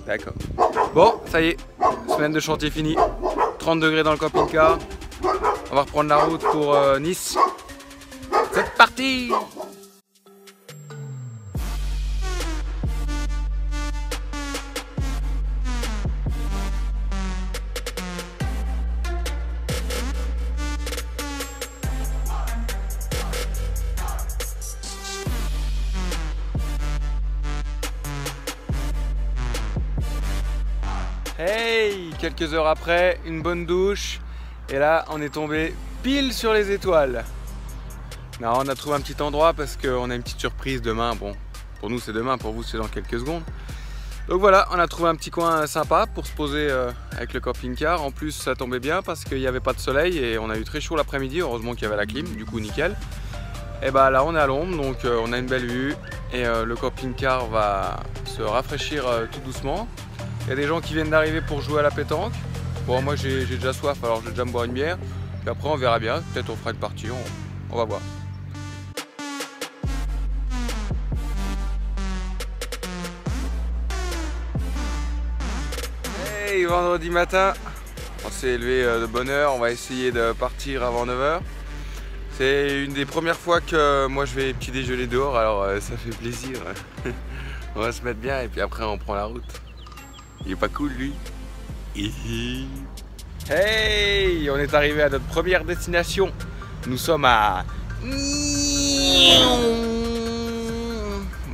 D'accord. Bon, ça y est, semaine de chantier finie. 30 degrés dans le camping-car. On va reprendre la route pour Nice. C'est parti! Hey, quelques heures après, une bonne douche. Et là, on est tombé pile sur les étoiles. Non, on a trouvé un petit endroit parce qu'on a une petite surprise demain. Bon, pour nous c'est demain, pour vous c'est dans quelques secondes. Donc voilà, on a trouvé un petit coin sympa pour se poser avec le camping-car. En plus, ça tombait bien parce qu'il n'y avait pas de soleil et on a eu très chaud l'après-midi. Heureusement qu'il y avait la clim, du coup nickel. Et bah là, on est à l'ombre, donc on a une belle vue. Et le camping-car va se rafraîchir tout doucement. Il y a des gens qui viennent d'arriver pour jouer à la pétanque. Bon, moi j'ai déjà soif, alors je vais déjà me boire une bière. Puis après on verra bien, peut-être on fera une partie, on va voir. Hey, vendredi matin, on s'est levé de bonne heure, on va essayer de partir avant 9 h. C'est une des premières fois que moi je vais petit déjeuner dehors, alors ça fait plaisir. On va se mettre bien et puis après on prend la route. Il est pas cool lui. Hey, on est arrivé à notre première destination. Nous sommes à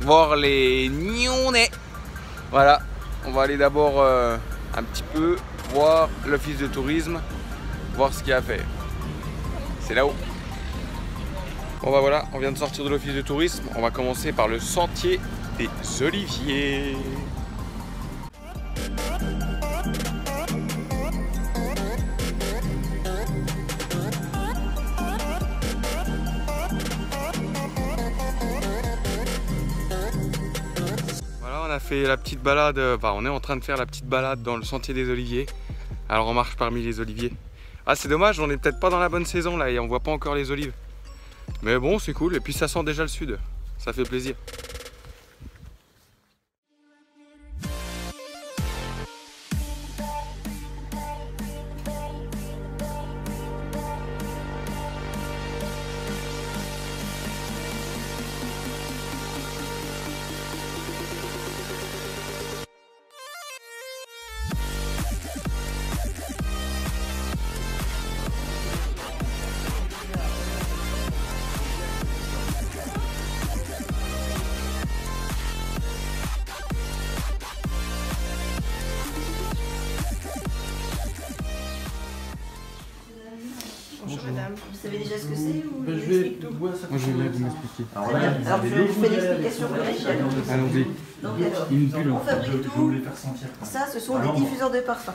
voir les Nyonnais. Voilà, on va aller d'abord un petit peu voir l'office de tourisme, voir ce qu'il y a à faire. C'est là-haut. Bon bah voilà, on vient de sortir de l'office de tourisme. On va commencer par le sentier des Oliviers. On a fait la petite balade, enfin on est en train de faire la petite balade dans le sentier des Oliviers. Alors on marche parmi les oliviers. Ah c'est dommage, on est peut-être pas dans la bonne saison là et on voit pas encore les olives. Mais bon c'est cool et puis ça sent déjà le sud, ça fait plaisir. Bonjour madame, vous savez déjà ce que c'est ou je vais tout. Moi je vais vous m'expliquer. Alors je vous fais l'explication collégiale. Allons-y. Donc alors, on fabrique tout. Ça, ce sont des diffuseurs de parfum.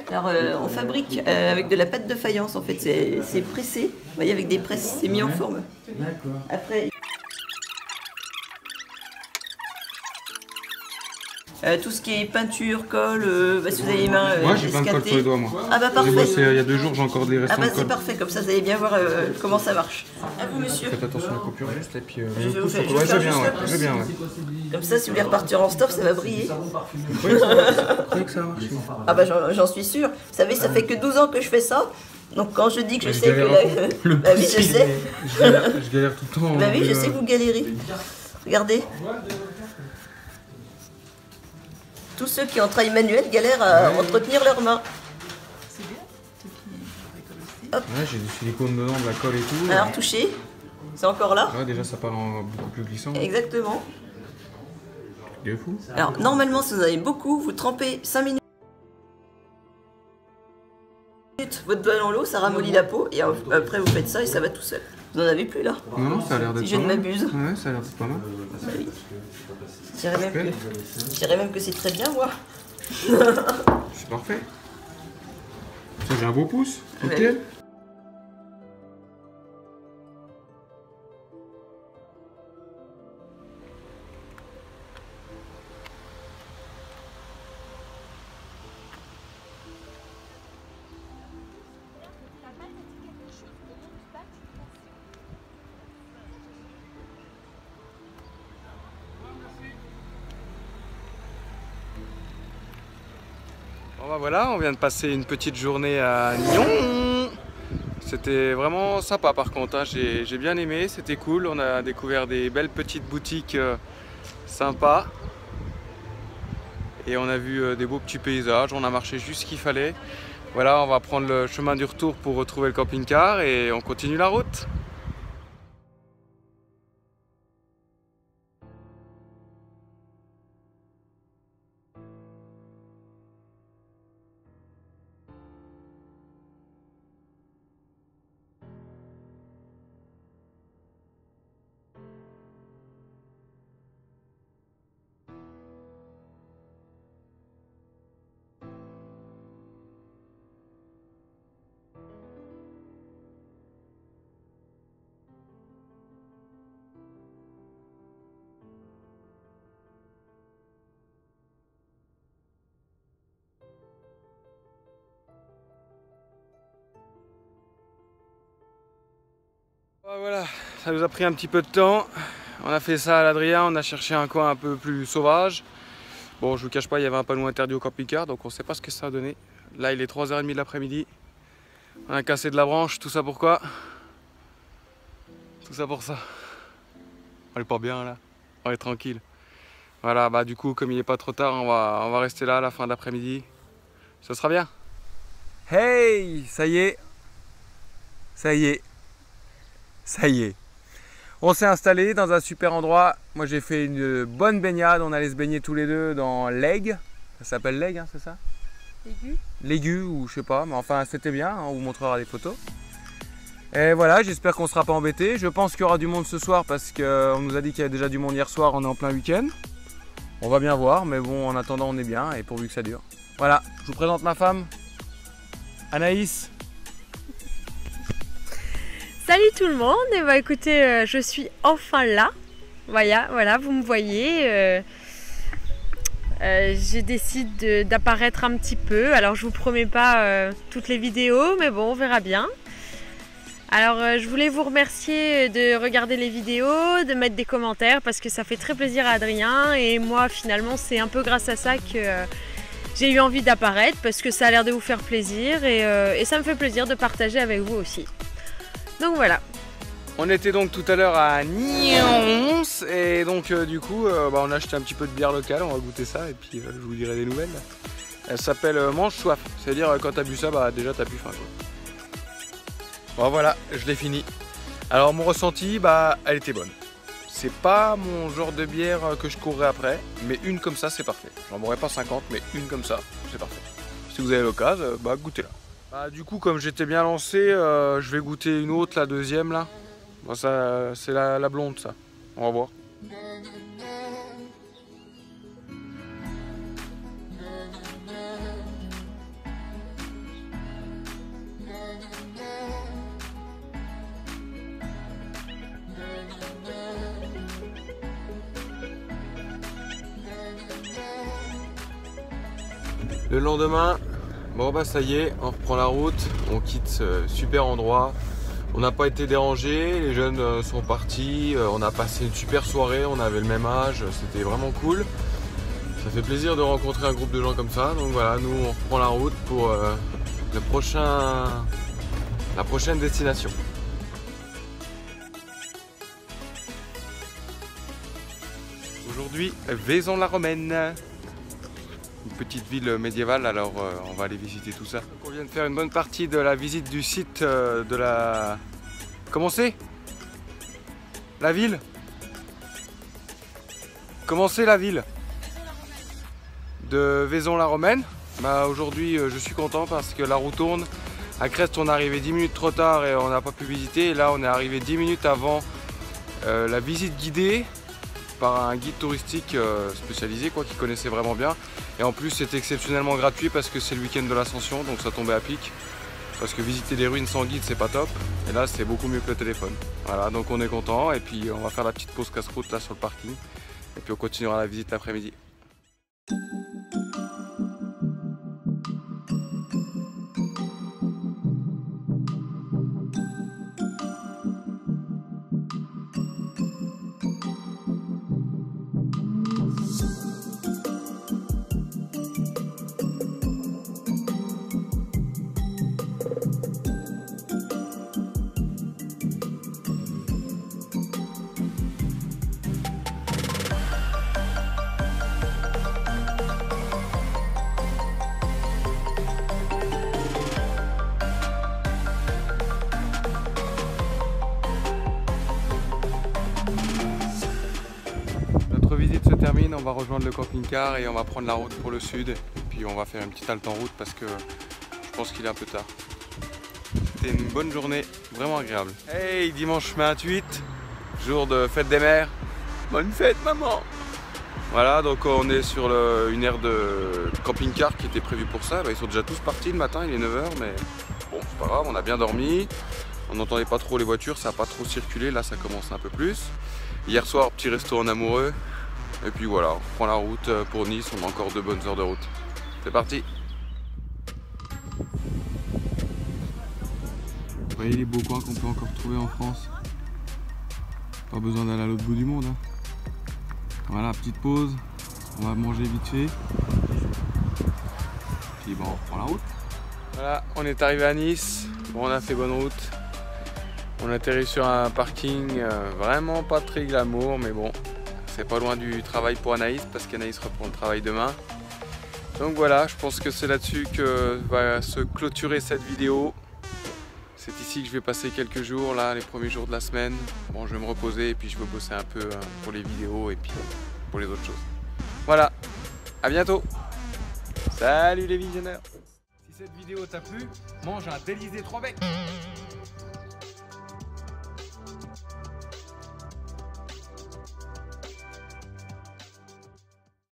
Alors on fabrique avec de la pâte de faïence en fait, c'est pressé, vous voyez avec des presses, c'est mis en forme. D'accord. Après tout ce qui est peinture, colle, si vous avez les mains moi j'ai plein de colle sur les doigts moi. Ah bah parfait. J'ai bossé il y a 2 jours, j'ai encore des restants de colle. Ah bah c'est parfait, comme ça vous allez bien voir comment ça marche. À vous monsieur. Faites attention à la coupure juste et puis je vais bien, ouais. Comme ça si vous voulez repartir en stop ça va briller. Vous croyez que ça marche? Ah bah j'en suis sûre. Vous savez ça fait que 12 ans que je fais ça. Donc quand je dis que je sais que bah oui je sais. Je galère tout le temps. Bah oui je sais que vous galérez. Regardez. Tous ceux qui ont travail manuel galèrent à entretenir leurs mains. C'est bien. Hop. Ouais, j'ai du silicone dedans, de la colle et tout. Alors touchez, c'est encore là. Ouais, déjà ça part beaucoup plus glissant. Exactement. C'est fou. Alors normalement si vous en avez beaucoup, vous trempez 5 minutes votre doigt dans l'eau, ça ramollit la peau et après vous faites ça et ça va tout seul. Vous n'en avez plus là? Non, ça a l'air d'être si je ne m'abuse. Ouais, ça a l'air d'être pas mal. Bah oui. Je dirais même que c'est très bien, moi. C'est parfait. Ça, j'ai un beau pouce. Nickel. Bon bah voilà, on vient de passer une petite journée à Nyon. C'était vraiment sympa par contre, hein. J'ai bien aimé, c'était cool. On a découvert des belles petites boutiques sympas. Et on a vu des beaux petits paysages, on a marché juste ce qu'il fallait. Voilà, on va prendre le chemin du retour pour retrouver le camping-car et on continue la route. Voilà, ça nous a pris un petit peu de temps. On a fait ça à l'Adrien, on a cherché un coin un peu plus sauvage. Bon, je vous cache pas, il y avait un panneau interdit au camping-car, donc on sait pas ce que ça a donné. Là, il est 3h30 de l'après-midi. On a cassé de la branche, tout ça pourquoi? Tout ça pour ça. On est pas bien là, on est tranquille. Voilà, bah du coup, comme il est pas trop tard, on va rester là à la fin de l'après-midi. Ce sera bien. Hey, ça y est. Ça y est. Ça y est. On s'est installé dans un super endroit. Moi j'ai fait une bonne baignade. On allait se baigner tous les deux dans l'Aigle. Ça s'appelle l'Aigle, hein, c'est ça? L'Aigu. L'Aigu ou je sais pas. Mais enfin c'était bien. On vous montrera des photos. Et voilà, j'espère qu'on ne sera pas embêté. Je pense qu'il y aura du monde ce soir parce qu'on nous a dit qu'il y avait déjà du monde hier soir. On est en plein week-end. On va bien voir. Mais bon, en attendant on est bien et pourvu que ça dure. Voilà, je vous présente ma femme. Anaïs. Salut tout le monde, et bah écoutez, je suis enfin là. Voilà, vous me voyez. J'ai décidé d'apparaître un petit peu. Alors je vous promets pas toutes les vidéos, mais bon, on verra bien. Alors je voulais vous remercier de regarder les vidéos, de mettre des commentaires parce que ça fait très plaisir à Adrien. Et moi finalement c'est un peu grâce à ça que j'ai eu envie d'apparaître parce que ça a l'air de vous faire plaisir et ça me fait plaisir de partager avec vous aussi. Donc voilà. On était donc tout à l'heure à Nyons et donc du coup on a acheté un petit peu de bière locale, on va goûter ça et puis je vous dirai des nouvelles. Elle s'appelle Mange Soif, c'est-à-dire quand t'as bu ça, bah déjà t'as plus faim quoi. Bon voilà, je l'ai fini. Alors mon ressenti, bah elle était bonne. C'est pas mon genre de bière que je courrais après, mais une comme ça c'est parfait. J'en boirais pas 50, mais une comme ça c'est parfait. Si vous avez l'occasion, bah goûtez-la. Bah, du coup, comme j'étais bien lancé, je vais goûter une autre, la deuxième là. Bon, ça, c'est la blonde, ça. On va voir. Le lendemain. Bon bah ça y est, on reprend la route, on quitte ce super endroit. On n'a pas été dérangés, les jeunes sont partis, on a passé une super soirée, on avait le même âge, c'était vraiment cool. Ça fait plaisir de rencontrer un groupe de gens comme ça. Donc voilà, nous on reprend la route pour la prochaine destination. Aujourd'hui, Vaison-la-Romaine. Une petite ville médiévale, alors on va aller visiter tout ça. Donc on vient de faire une bonne partie de la visite du site de la... Comment c'est? La ville? Comment c'est la ville? De Vaison-la-Romaine. Bah, aujourd'hui je suis content parce que la roue tourne. À Crest on est arrivé 10 minutes trop tard et on n'a pas pu visiter. Et là on est arrivé 10 minutes avant la visite guidée par un guide touristique spécialisé qui connaissait vraiment bien. Et en plus c'est exceptionnellement gratuit parce que c'est le week-end de l'Ascension, donc ça tombait à pic. Parce que visiter des ruines sans guide c'est pas top. Et là c'est beaucoup mieux que le téléphone. Voilà, donc on est content et puis on va faire la petite pause casse-croûte là sur le parking. Et puis on continuera la visite l'après-midi. Notre visite se termine, on va rejoindre le camping-car et on va prendre la route pour le sud. Et puis on va faire une petite halte en route parce que je pense qu'il est un peu tard. C'était une bonne journée, vraiment agréable. Hey, dimanche 28, jour de fête des mères. Bonne fête maman! Voilà, donc on est sur une aire de camping-car qui était prévue pour ça. Bah, ils sont déjà tous partis le matin, il est 9 h, mais bon, c'est pas grave, on a bien dormi. On n'entendait pas trop les voitures, ça n'a pas trop circulé, là ça commence un peu plus. Hier soir, petit resto en amoureux. Et puis voilà, on prend la route pour Nice, on a encore 2 bonnes heures de route. C'est parti! Vous voyez les beaux coins qu'on peut encore trouver en France. Pas besoin d'aller à l'autre bout du monde. Hein. Voilà, petite pause. On va manger vite fait. Puis bon, on reprend la route. Voilà, on est arrivé à Nice. Bon, on a fait bonne route. On atterrit sur un parking vraiment pas très glamour, mais bon, c'est pas loin du travail pour Anaïs parce qu'Anaïs reprend le travail demain. Donc voilà, je pense que c'est là-dessus que va se clôturer cette vidéo. C'est ici que je vais passer quelques jours, là, les premiers jours de la semaine. Bon, je vais me reposer et puis je vais bosser un peu pour les vidéos et puis pour les autres choses. Voilà, à bientôt. Salut les visionneurs. Si cette vidéo t'a plu, mange un délisé 3 becs.